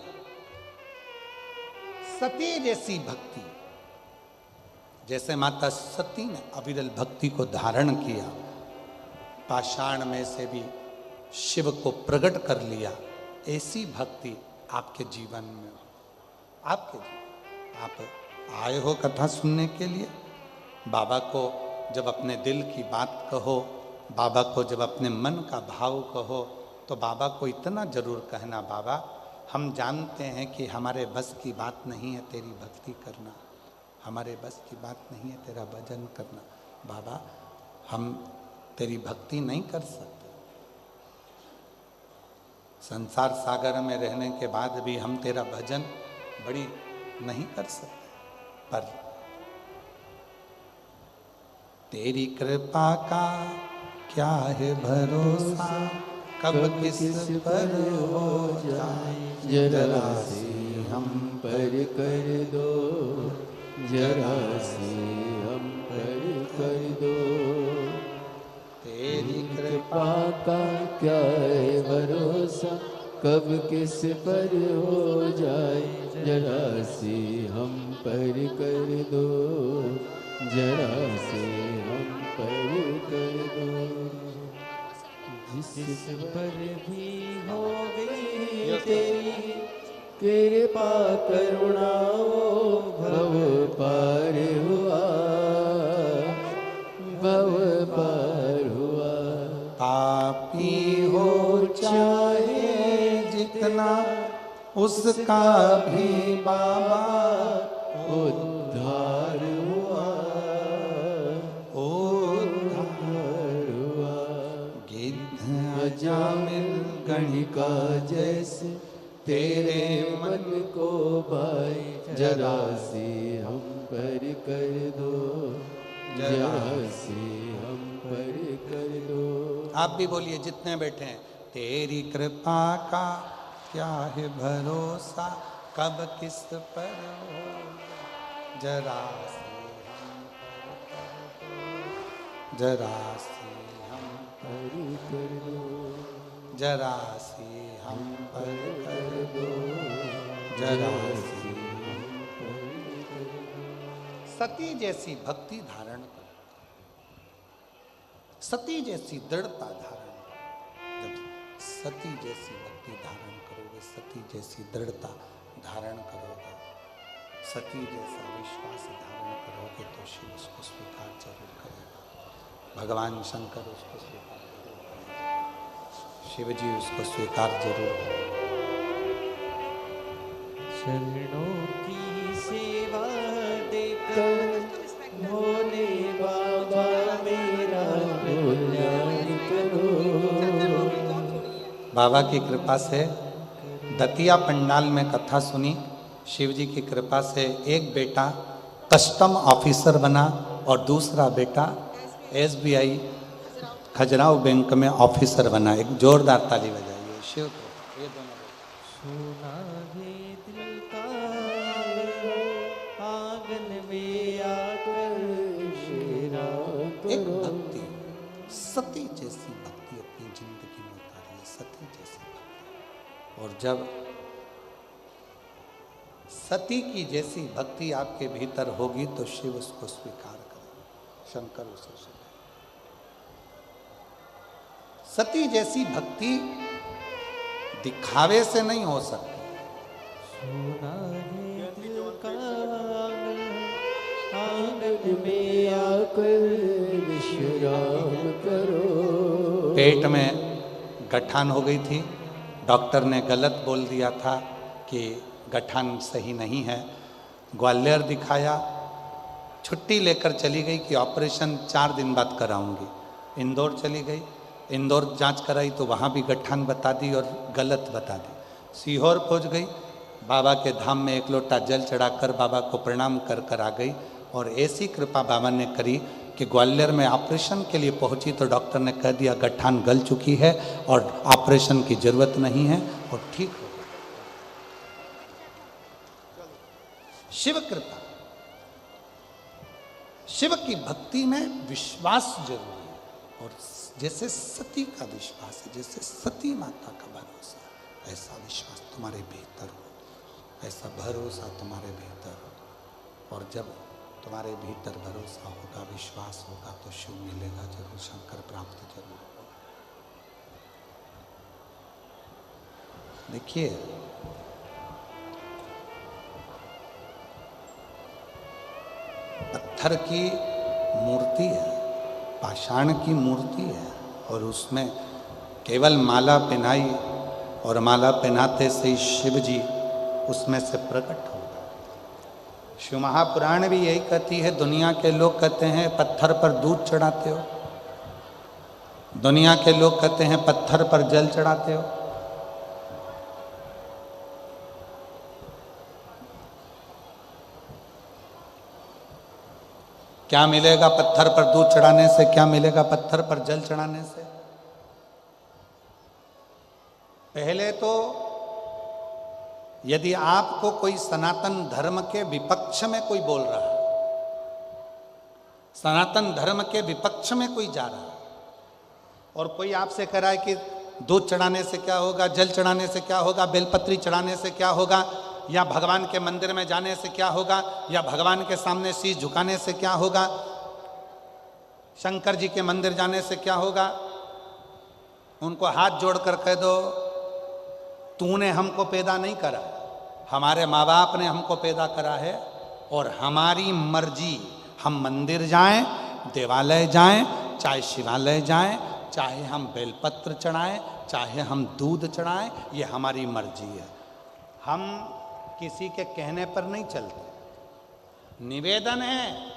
सती जैसी भक्ति, जैसे माता सती ने अविरल भक्ति को धारण किया, पाषाण में से भी शिव को प्रकट कर लिया, ऐसी भक्ति आपके जीवन में हो। आप आए हो कथा सुनने के लिए। बाबा को जब अपने दिल की बात कहो, बाबा को जब अपने मन का भाव कहो, तो बाबा को इतना जरूर कहना, बाबा हम जानते हैं कि हमारे बस की बात नहीं है तेरी भक्ति करना, हमारे बस की बात नहीं है तेरा भजन करना, बाबा हम तेरी भक्ति नहीं कर सकते। संसार सागर में रहने के बाद भी हम तेरा भजन बड़ी नहीं कर सकते, पर तेरी कृपा का क्या है भरोसा, कब किस पर हो जाए, जरा से हम पर कर दो, जरा से हम पर कर दो। तेरी कृपा का क्या है भरोसा, कब किस पर हो जाए, जरा से हम पर कर दो, जरा से हम पर कर दो। जिस पर भी हो गई तेरी कृपा करुणा वो भव पार हुआ, भव पार हुआ। पापी हो चाहे जितना उसका भी बाबा उद्धार हुआ, उद्धार हुआ। गिद्ध अजामिल गणिका जैसे तेरे मन को भाई जरा सी हम पर कर दो, जरा सी हम पर कर दो। आप भी बोलिए जितने बैठे हैं, तेरी कृपा का क्या है भरोसा, कब किस पर हो, जरा सी हम पर कर दो, जरा सी हम पर कर दो, जरा सी हम पर कर दो, जरा सी हम पर कर दो। सती जैसी भक्ति धारण करो, सती जैसी दृढ़ता धारण करो। जब सती जैसी भक्ति धारण करोगे, सती जैसी दृढ़ता धारण करोगे, सती जैसा विश्वास धारण करोगे तो शिव उसको स्वीकार जरूर करेगा। भगवान शंकर उसको स्वीकार जरूर करेगा, शिव जी उसको स्वीकार जरूर करेगा। चरणों की सेवा देकर भोले बाबा मेरा कल्याण करो। बाबा की कृपा से दतिया पंडाल में कथा सुनी, शिव जी की कृपा से एक बेटा कस्टम ऑफिसर बना और दूसरा बेटा SBI खजुराहो बैंक में ऑफिसर बना। एक जोरदार ताली बजाइए शिव को। ये दोनों सुना है दिल का आंगन में आकर शेरा एक करो। भक्ति, सती जैसी भक्ति अपनी जिंदगी में उतारिए, सती जैसी भक्ति। और जब सती की जैसी भक्ति आपके भीतर होगी तो शिव उसको स्वीकार करेगा, शंकर उसे स्वीकार। सती जैसी भक्ति दिखावे से नहीं हो सकती। सुना है दिल का आंगन में आकर विश्राम करो। पेट में गठान हो गई थी, डॉक्टर ने गलत बोल दिया था कि गठान सही नहीं है। ग्वालियर दिखाया, छुट्टी लेकर चली गई कि ऑपरेशन 4 दिन बाद कराऊंगी। इंदौर चली गई, इंदौर जांच कराई तो वहाँ भी गठान बता दी और गलत बता दी। सीहोर पहुँच गई, बाबा के धाम में 1 लोटा जल चढ़ाकर बाबा को प्रणाम कर कर आ गई। और ऐसी कृपा बाबा ने करी कि ग्वालियर में ऑपरेशन के लिए पहुंची तो डॉक्टर ने कह दिया गठान गल चुकी है और ऑपरेशन की जरूरत नहीं है और ठीक हो गया। शिव कृपा, शिव की भक्ति में विश्वास जरूरी है। और जैसे सती का विश्वास है, जैसे सती माता का भरोसा, ऐसा विश्वास तुम्हारे भीतर हो, ऐसा भरोसा तुम्हारे भीतर हो। और जब तुम्हारे भीतर भरोसा होगा, विश्वास होगा तो शिव मिलेगा जरूर, शंकर प्राप्त जरूर होगा। देखिए पत्थर की मूर्ति है, पाषाण की मूर्ति है और उसमें केवल माला पहनाई और माला पहनाते से ही शिव जी उसमें से प्रकट हो। शिव महापुराण भी यही कहती है। दुनिया के लोग कहते हैं पत्थर पर दूध चढ़ाते हो, दुनिया के लोग कहते हैं पत्थर पर जल चढ़ाते हो। क्या मिलेगा पत्थर पर दूध चढ़ाने से, क्या मिलेगा पत्थर पर जल चढ़ाने से? पहले तो यदि आपको कोई सनातन धर्म के विपक्ष में कोई बोल रहा है, सनातन धर्म के विपक्ष में कोई जा रहा है और कोई आपसे कह रहा है कि दूध चढ़ाने से क्या होगा, जल चढ़ाने से क्या होगा, बेलपत्री चढ़ाने से क्या होगा, या भगवान के मंदिर में जाने से क्या होगा, या भगवान के सामने शीश झुकाने से क्या होगा, शंकर जी के मंदिर जाने से क्या होगा? उनको हाथ जोड़कर कह दो, तूने हमको पैदा नहीं करा, हमारे माँ बाप ने हमको पैदा करा है और हमारी मर्जी, हम मंदिर जाएं, देवालय जाएं, चाहे शिवालय जाएं, चाहे हम बेलपत्र चढ़ाएं, चाहे हम दूध चढ़ाएं, ये हमारी मर्जी है। हम किसी के कहने पर नहीं चलते। निवेदन है,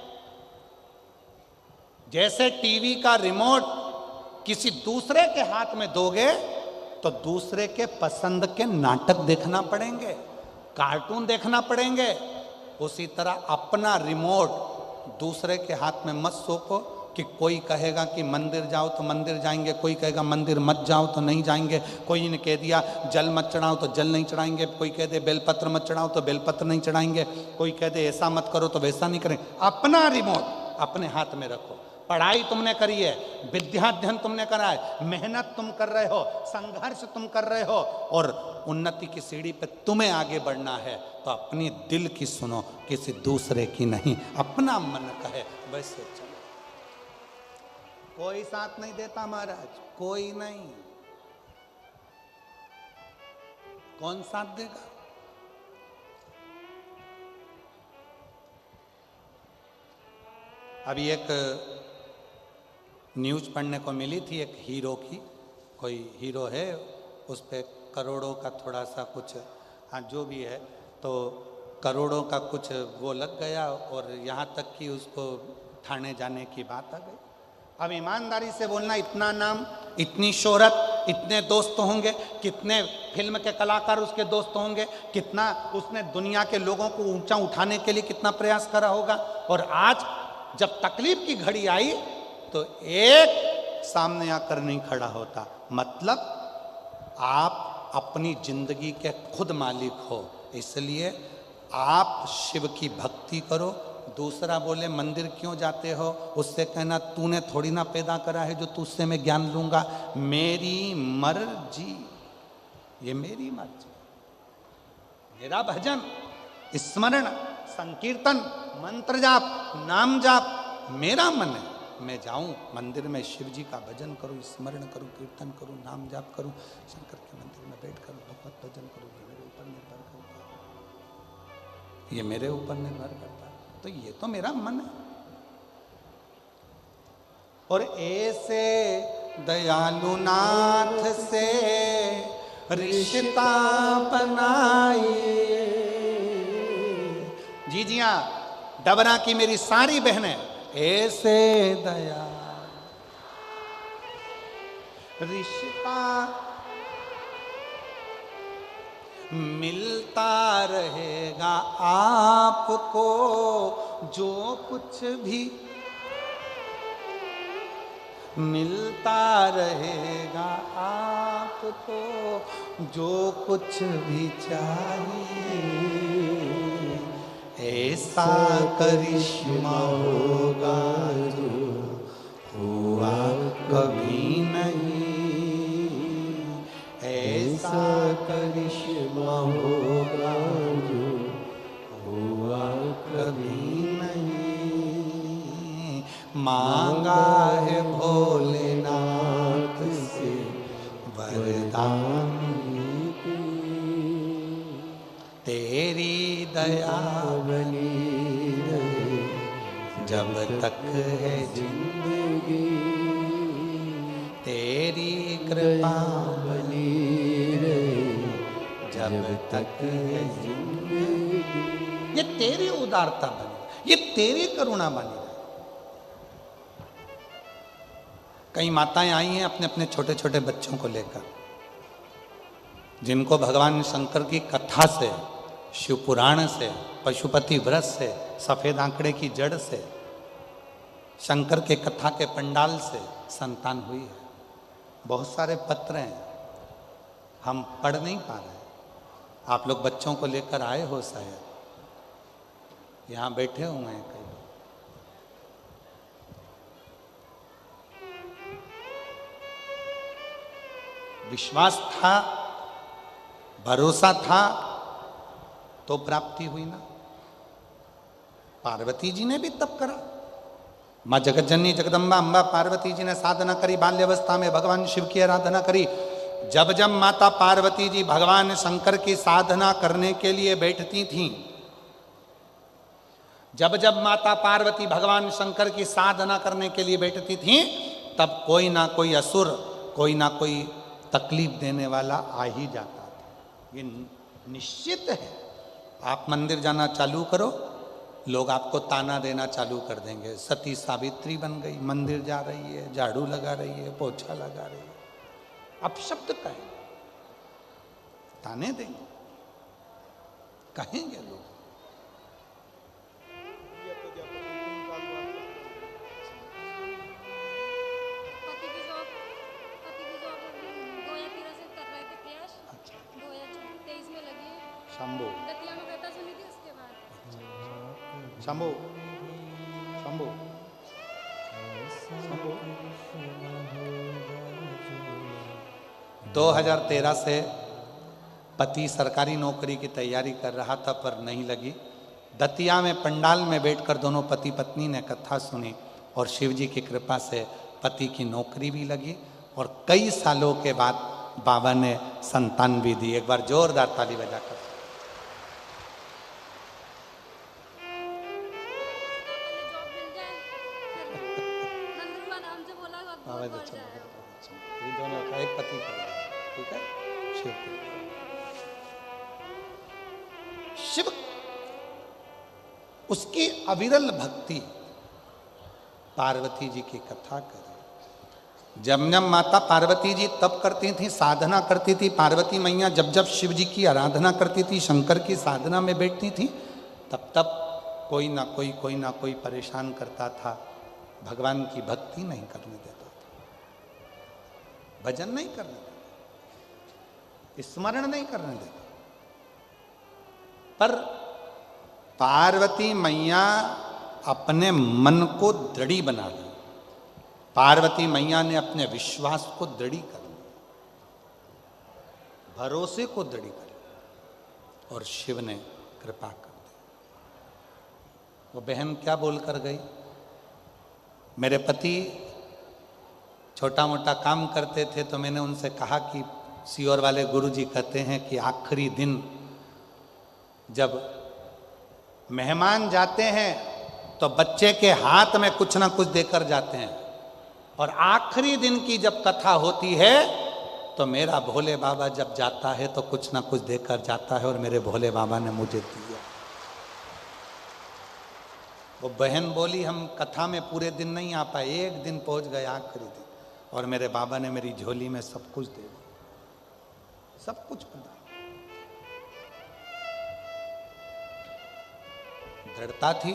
जैसे टीवी का रिमोट किसी दूसरे के हाथ में दोगे तो दूसरे के पसंद के नाटक देखना पड़ेंगे, कार्टून देखना पड़ेंगे, उसी तरह अपना रिमोट दूसरे के हाथ में मत सौंपो कि कोई कहेगा कि मंदिर जाओ तो मंदिर जाएंगे, कोई कहेगा मंदिर मत जाओ तो नहीं जाएंगे, कोई ने कह दिया जल मत चढ़ाओ तो जल नहीं चढ़ाएंगे, कोई कह दे बेलपत्र मत चढ़ाओ तो बेलपत्र नहीं चढ़ाएंगे, कोई कह दे ऐसा मत करो तो वैसा नहीं करेंगे। अपना रिमोट अपने हाथ में रखो। पढ़ाई तुमने करी है, विद्याध्ययन तुमने करा है, मेहनत तुम कर रहे हो, संघर्ष तुम कर रहे हो और उन्नति की सीढ़ी पे तुम्हें आगे बढ़ना है, तो अपनी दिल की सुनो, किसी दूसरे की नहीं। अपना मन कहे वैसे चलो। कोई साथ नहीं देता महाराज, कोई नहीं। कौन साथ देगा? अभी एक न्यूज पढ़ने को मिली थी एक हीरो की, कोई हीरो है, उस पर करोड़ों का थोड़ा सा कुछ, हाँ जो भी है, तो करोड़ों का कुछ वो लग गया और यहाँ तक कि उसको थाने जाने की बात आ गई। अब ईमानदारी से बोलना, इतना नाम, इतनी शोहरत, इतने दोस्त होंगे, कितने फिल्म के कलाकार उसके दोस्त होंगे, कितना उसने दुनिया के लोगों को ऊंचा उठाने के लिए कितना प्रयास करा होगा, और आज जब तकलीफ की घड़ी आई तो एक सामने आकर नहीं खड़ा होता। मतलब आप अपनी जिंदगी के खुद मालिक हो, इसलिए आप शिव की भक्ति करो। दूसरा बोले मंदिर क्यों जाते हो, उससे कहना तूने थोड़ी ना पैदा करा है जो तुझसे मैं ज्ञान लूंगा, मेरी मर्जी, ये मेरी मर्जी। मेरा भजन, स्मरण, संकीर्तन, मंत्र जाप, नाम जाप मेरा मन है। मैं जाऊं मंदिर में शिव जी का भजन करूं, स्मरण करूं, कीर्तन करूं, नाम जाप करूं, शंकर के मंदिर में बैठ कर भगवत भजन करूं, ये मेरे ऊपर निर्भर करता है, ये मेरे ऊपर निर्भर करता है। तो ये तो मेरा मन है। और ऐसे दयालु नाथ से रिश्ता बनाइए। जी जी हाँ, डबरा की मेरी सारी बहनें, ऐसे दया रिश्ता मिलता रहेगा आपको, जो कुछ भी मिलता रहेगा आपको, जो कुछ भी चाहिए। ऐसा करिश्मा होगा जो हुआ कभी नहीं, ऐसा करिश्मा होगा जो हुआ कभी नहीं। मांगा है भोलेनाथ से वरदान, तेरी दया बनी रहे जब तक है जिंदगी, तेरी कृपा बनी रहे जब तक है जिंदगी। ये तेरी उदारता बनी, ये तेरी करुणा बनी रहे। कई माताएं आई हैं अपने अपने छोटे छोटे बच्चों को लेकर, जिनको भगवान शंकर की कथा से, शिव पुराण से, पशुपति व्रत से, सफेद आंकड़े की जड़ से, शंकर के कथा के पंडाल से संतान हुई है। बहुत सारे पत्र हैं, हम पढ़ नहीं पा रहे। आप लोग बच्चों को लेकर आए हो, शायद यहाँ बैठे हुए हैं कई लोग। विश्वास था, भरोसा था तो प्राप्ति हुई ना। पार्वती जी ने भी तप करा, माँ जगतजननी जगदम्बा अम्बा पार्वती जी ने साधना करी, बाल्यावस्था में भगवान शिव की आराधना करी। जब जब माता पार्वती जी भगवान शंकर की साधना करने के लिए बैठती थीं, जब जब माता पार्वती भगवान शंकर की साधना करने के लिए बैठती थीं, तब कोई ना कोई असुर, कोई ना कोई तकलीफ देने वाला आ ही जाता था। ये निश्चित है। आप मंदिर जाना चालू करो, लोग आपको ताना देना चालू कर देंगे। सती सावित्री बन गई, मंदिर जा रही है, झाड़ू लगा रही है, पोछा लगा रही है। अपशब्द कहें, ताने देंगे, कहेंगे लोग। शंभू शंभू शंभू शंभू 2013 से पति सरकारी नौकरी की तैयारी कर रहा था पर नहीं लगी। दतिया में पंडाल में बैठकर दोनों पति पत्नी ने कथा सुनी और शिव जी की कृपा से पति की नौकरी भी लगी और कई सालों के बाद बाबा ने संतान भी दी। एक बार जोरदार ताली बजाकर। दोनों का एक पति का, ठीक है। शिव उसकी अविरल भक्ति, पार्वती जी की कथा करें। जब जब माता पार्वती जी तप करती थी, साधना करती थी, पार्वती मैया जब जब शिव जी की आराधना करती थी, शंकर की साधना में बैठती थी, तब तब कोई ना कोई परेशान करता था, भगवान की भक्ति नहीं करने देता था, भजन नहीं करने देता, स्मरण नहीं करने देता। पर पार्वती मैया अपने मन को दृढ़ी बना ली, पार्वती मैया ने अपने विश्वास को दृढ़ी कर लिया, भरोसे को दृढ़ी कर लिया और शिव ने कृपा कर दी। वो बहन क्या बोलकर गई, मेरे पति छोटा मोटा काम करते थे तो मैंने उनसे कहा कि सीहोर वाले गुरुजी कहते हैं कि आखिरी दिन जब मेहमान जाते हैं तो बच्चे के हाथ में कुछ ना कुछ देकर जाते हैं, और आखिरी दिन की जब कथा होती है तो मेरा भोले बाबा जब जाता है तो कुछ ना कुछ देकर जाता है, और मेरे भोले बाबा ने मुझे दिया। वो बहन बोली हम कथा में पूरे दिन नहीं आ पाए, एक दिन पहुंच गए आखिरी दिन, और मेरे बाबा ने मेरी झोली में सब कुछ दे दिया, सब कुछ बता। दृढ़ता थी,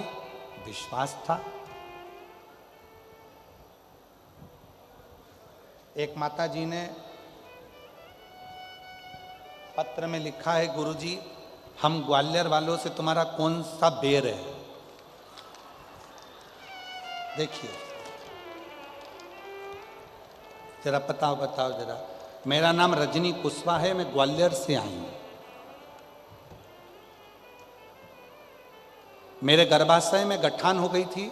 विश्वास था। एक माता जी ने पत्र में लिखा है, गुरुजी हम ग्वालियर वालों से तुम्हारा कौन सा बेर है। देखिए जरा बताओ जरा। मेरा नाम रजनी कुशवाहा है, मैं ग्वालियर से आई हूं। मेरे गर्भाशय में गठान हो गई थी,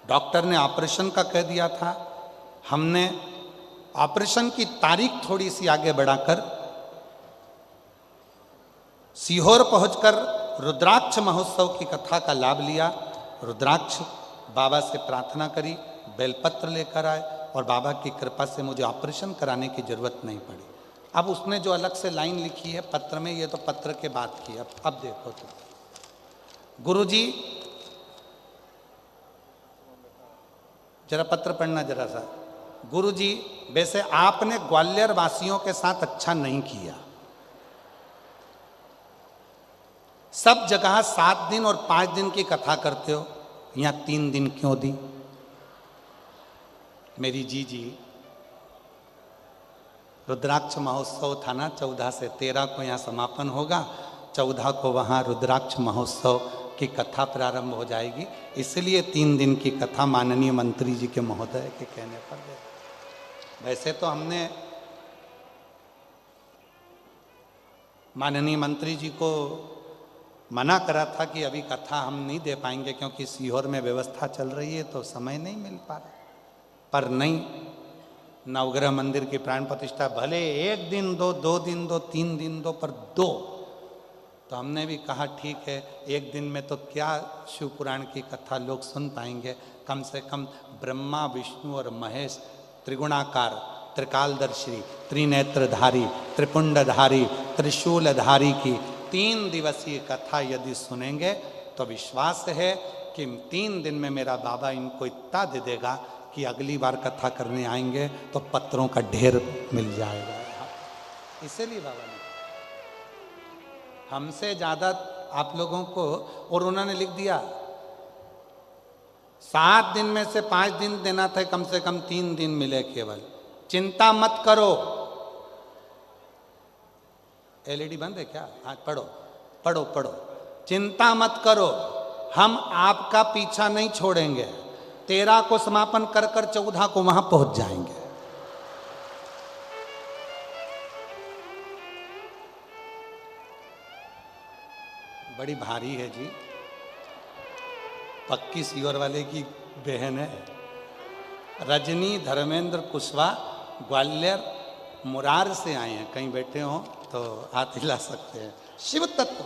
डॉक्टर ने ऑपरेशन का कह दिया था। हमने ऑपरेशन की तारीख थोड़ी सी आगे बढ़ाकर सीहोर पहुंचकर रुद्राक्ष महोत्सव की कथा का लाभ लिया। रुद्राक्ष बाबा से प्रार्थना करी, बेलपत्र लेकर आए, और बाबा की कृपा से मुझे ऑपरेशन कराने की जरूरत नहीं पड़ी। अब उसने जो अलग से लाइन लिखी है पत्र में, ये तो पत्र के बाद की। अब देखो तो गुरुजी जरा पत्र पढ़ना जरा सा। गुरुजी वैसे आपने ग्वालियर वासियों के साथ अच्छा नहीं किया, सब जगह 7 दिन और 5 दिन की कथा करते हो, यहाँ 3 दिन क्यों दी। मेरी जी रुद्राक्ष महोत्सव था ना, 14 से 13 को यहाँ समापन होगा, 14 को वहाँ रुद्राक्ष महोत्सव की कथा प्रारंभ हो जाएगी, इसलिए 3 दिन की कथा माननीय मंत्री जी के महोदय के कहने पर दे। वैसे तो हमने माननीय मंत्री जी को मना करा था कि अभी कथा हम नहीं दे पाएंगे क्योंकि सीहोर में व्यवस्था चल रही है तो समय नहीं मिल पा रहा। पर नहीं, नवग्रह मंदिर की प्राण प्रतिष्ठा भले 1 दिन दो, 2 दिन दो, 3 दिन दो, पर 2। तो हमने भी कहा ठीक है, 1 दिन में तो क्या शिव पुराण की कथा लोग सुन पाएंगे, कम से कम ब्रह्मा विष्णु और महेश त्रिगुणाकार, त्रिकालदर्शी, त्रिनेत्रधारी, त्रिपुंडधारी, त्रिशूलधारी की 3 दिवसीय कथा यदि सुनेंगे तो विश्वास है कि 3 दिन में मेरा बाबा इनको इतना दे देगा कि अगली बार कथा करने आएंगे तो पत्रों का ढेर मिल जाएगा। इसीलिए बाबा ने हमसे ज्यादा आप लोगों को, और उन्होंने लिख दिया 7 दिन में से 5 दिन देना था, कम से कम 3 दिन मिले केवल। चिंता मत करो। एलईडी बंद है क्या? हाँ, पढ़ो पढ़ो पढ़ो। चिंता मत करो, हम आपका पीछा नहीं छोड़ेंगे। 13 को समापन कर कर 14 को वहां पहुंच जाएंगे। बड़ी भारी है जी, पक्की सीवर वाले की बहन है। रजनी धर्मेंद्र कुशवाहा ग्वालियर मुरार से आए हैं, कहीं बैठे हो तो हाथ हिला सकते हैं। शिव तत्व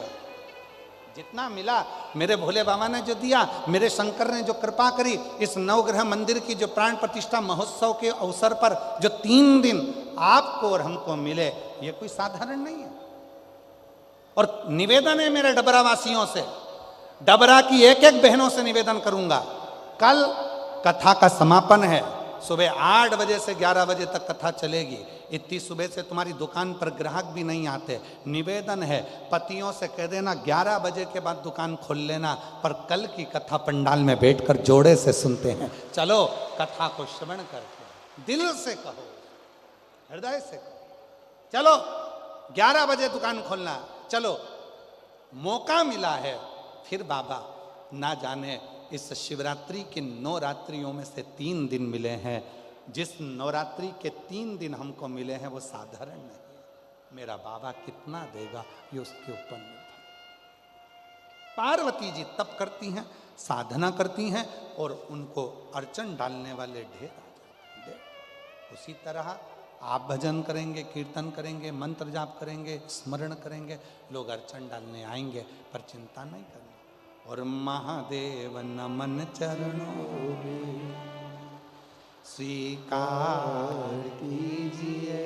जितना मिला मेरे भोले बाबा ने जो दिया, मेरे शंकर ने जो कृपा करी, इस नवग्रह मंदिर की जो प्राण प्रतिष्ठा महोत्सव के अवसर पर जो 3 दिन आपको और हमको मिले, ये कोई साधारण नहीं है। और निवेदन है मेरे डबरा वासियों से, डबरा की एक एक बहनों से निवेदन करूंगा, कल कथा का समापन है। सुबह 8 बजे से 11 बजे तक कथा चलेगी। इतनी सुबह से तुम्हारी दुकान पर ग्राहक भी नहीं आते। निवेदन है, पतियों से कह देना 11 बजे के बाद दुकान खोल लेना, पर कल की कथा पंडाल में बैठकर जोड़े से सुनते हैं। चलो कथा को श्रवण करके दिल से कहो, हृदय से कहो, चलो 11 बजे दुकान खोलना। चलो मौका मिला है, फिर बाबा ना जाने इस शिवरात्रि के 9 रात्रियों में से 3 दिन मिले हैं। जिस नवरात्रि के 3 दिन हमको मिले हैं वो साधारण नहीं। मेरा बाबा कितना देगा ये उसके ऊपर निर्भर। पार्वती जी तप करती हैं, साधना करती हैं, और उनको अर्चन डालने वाले ढेर आ जाते। उसी तरह आप भजन करेंगे, कीर्तन करेंगे, मंत्र जाप करेंगे, स्मरण करेंगे, लोग अर्चन डालने आएंगे, पर चिंता नहीं करनी। और महादेव नमन चरणों में स्वीकार कीजिए,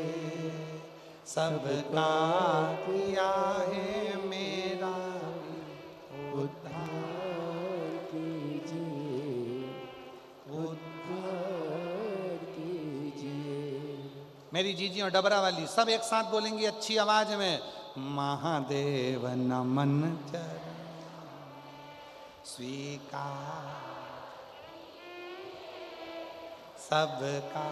सबका किया है मेरा उद्धार कीजिए, उद्धार कीजिए। मेरी जीजी और डबरा वाली सब एक साथ बोलेंगी अच्छी आवाज में, महादेव नमन चरण स्वीकार, सबका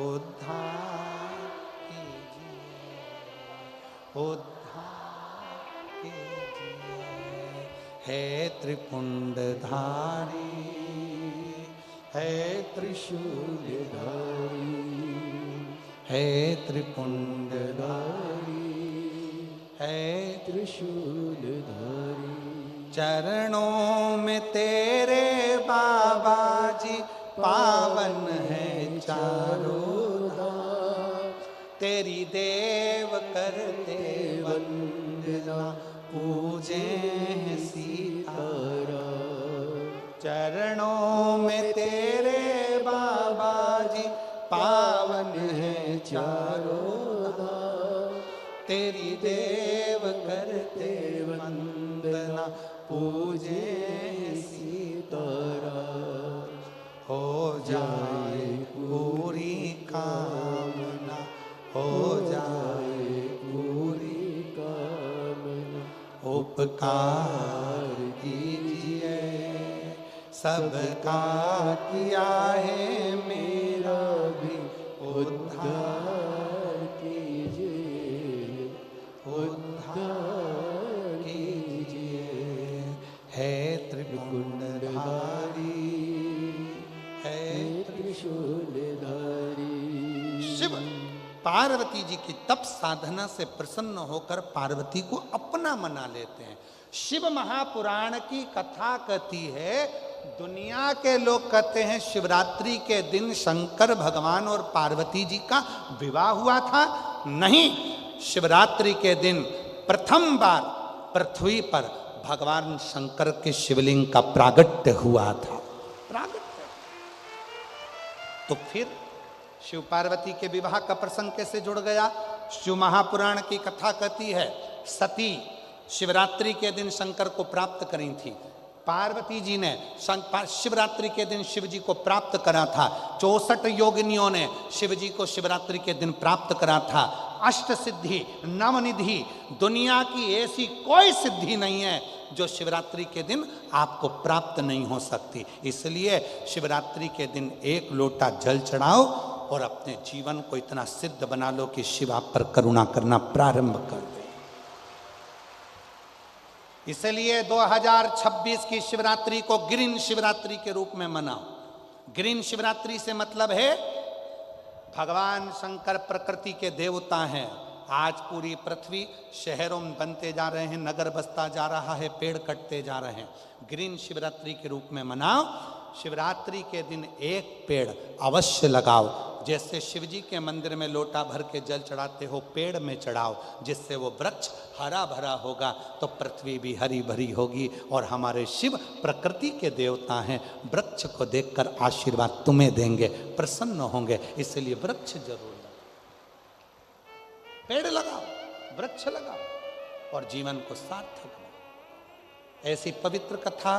उद्धार कीजिए, उद्धार कीजिए। है त्रिपुंडधारी, है त्रिशूलधारी, है त्रिपुंडधारी, है त्रिशूलधारी। चरणों में तेरे बाबा जी पावन है चारों धाम, तेरी देव करते वंदना पूजे सीताराम। चरणों में तेरे बाबा जी पावन है चारों धाम, तेरी देव करते वंदना पूजे सीताराम। हो जाए पूरी कामना, हो जाए पूरी कामना। उपकार कीजिए, सबका किया है मेरा भी उद्धार कीजिए, उद्धार कीजिए। है त्रिपुंडधारी, है त्रिशूलधारी। शिव पार्वती जी की तप साधना से प्रसन्न होकर पार्वती को अपना मना लेते हैं। शिव महापुराण की कथा कहती है, दुनिया के लोग कहते हैं शिवरात्रि के दिन शंकर भगवान और पार्वती जी का विवाह हुआ था। नहीं, शिवरात्रि के दिन प्रथम बार पृथ्वी पर भगवान शंकर के शिवलिंग का प्रागट्य हुआ था। प्रागट्य तो फिर शिव पार्वती के विवाह का प्रसंग कैसे जुड़ गया? शिव महापुराण की कथा कहती है, सती शिवरात्रि के दिन शंकर को प्राप्त करी थी। पार्वती जी ने शिवरात्रि के दिन शिव जी को प्राप्त करा था। 64 योगिनियों ने शिव जी को शिवरात्रि के दिन प्राप्त करा था। अष्ट सिद्धि नवनिधि, दुनिया की ऐसी कोई सिद्धि नहीं है जो शिवरात्रि के दिन आपको प्राप्त नहीं हो सकती। इसलिए शिवरात्रि के दिन एक लोटा जल चढ़ाओ और अपने जीवन को इतना सिद्ध बना लो कि शिव आप पर करुणा करना प्रारंभ कर दे। इसलिए 2026 की शिवरात्रि को ग्रीन शिवरात्रि के रूप में मनाओ। ग्रीन शिवरात्रि से मतलब है भगवान शंकर प्रकृति के देवता हैं। आज पूरी पृथ्वी शहरों में बनते जा रहे हैं, नगर बसता जा रहा है, पेड़ कटते जा रहे हैं। ग्रीन शिवरात्रि के रूप में मनाओ। शिवरात्रि के दिन एक पेड़ अवश्य लगाओ। जैसे शिवजी के मंदिर में लोटा भर के जल चढ़ाते हो, पेड़ में चढ़ाओ, जिससे वो वृक्ष हरा भरा होगा तो पृथ्वी भी हरी भरी होगी। और हमारे शिव प्रकृति के देवता हैं, वृक्ष को देखकर आशीर्वाद तुम्हें देंगे, प्रसन्न होंगे। इसलिए वृक्ष जरूर लगाओ, पेड़ लगाओ, वृक्ष लगाओ और जीवन को सार्थक बनाओ। ऐसी पवित्र कथा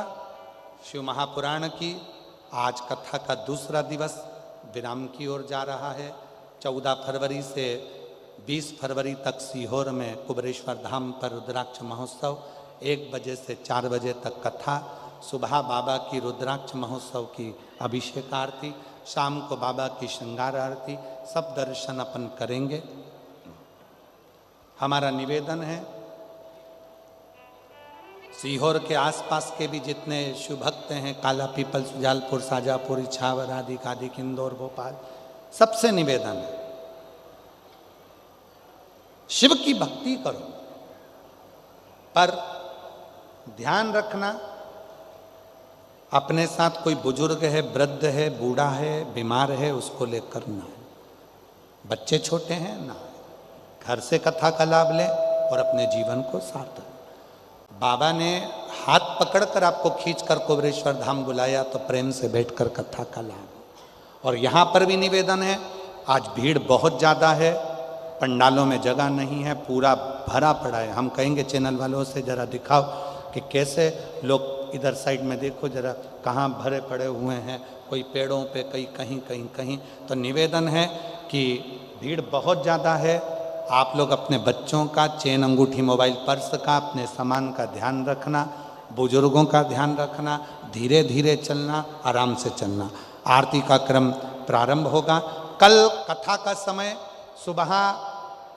शिव महापुराण की आज कथा का दूसरा दिवस विराम की ओर जा रहा है। 14 फरवरी से 20 फरवरी तक सीहोर में कुबेरेश्वर धाम पर रुद्राक्ष महोत्सव, 1 बजे से 4 बजे तक कथा। सुबह बाबा की रुद्राक्ष महोत्सव की अभिषेक आरती, शाम को बाबा की श्रृंगार आरती, सब दर्शन अपन करेंगे। हमारा निवेदन है, सीहोर के आसपास के भी जितने शिव भक्त हैं, काला पीपल, सुजालपुर, साजापुर, इछावर आदि कादिक, इंदौर, भोपाल, सबसे निवेदन है शिव की भक्ति करो, पर ध्यान रखना अपने साथ कोई बुजुर्ग है, वृद्ध है, बूढ़ा है, बीमार है, उसको लेकर ना है। बच्चे छोटे हैं ना, घर से कथा का लाभ लें और अपने जीवन को सार्थक। बाबा ने हाथ पकड़कर आपको खींचकर कुबेरेश्वर धाम बुलाया तो प्रेम से बैठकर कथा का लाभ। और यहाँ पर भी निवेदन है, आज भीड़ बहुत ज़्यादा है, पंडालों में जगह नहीं है, पूरा भरा पड़ा है। हम कहेंगे चैनल वालों से जरा दिखाओ कि कैसे लोग, इधर साइड में देखो जरा कहाँ भरे पड़े हुए हैं, कोई पेड़ों पे, कहीं। तो निवेदन है कि भीड़ बहुत ज़्यादा है। आप लोग अपने बच्चों का, चेन, अंगूठी, मोबाइल, पर्स का, अपने सामान का ध्यान रखना, बुजुर्गों का ध्यान रखना, धीरे धीरे चलना, आराम से चलना। आरती का क्रम प्रारंभ होगा। कल कथा का समय सुबह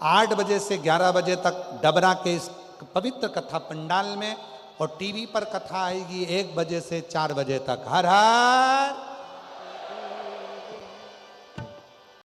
8 बजे से 11 बजे तक डबरा के इस पवित्र कथा पंडाल में, और टीवी पर कथा आएगी 1 बजे से 4 बजे तक। हर हर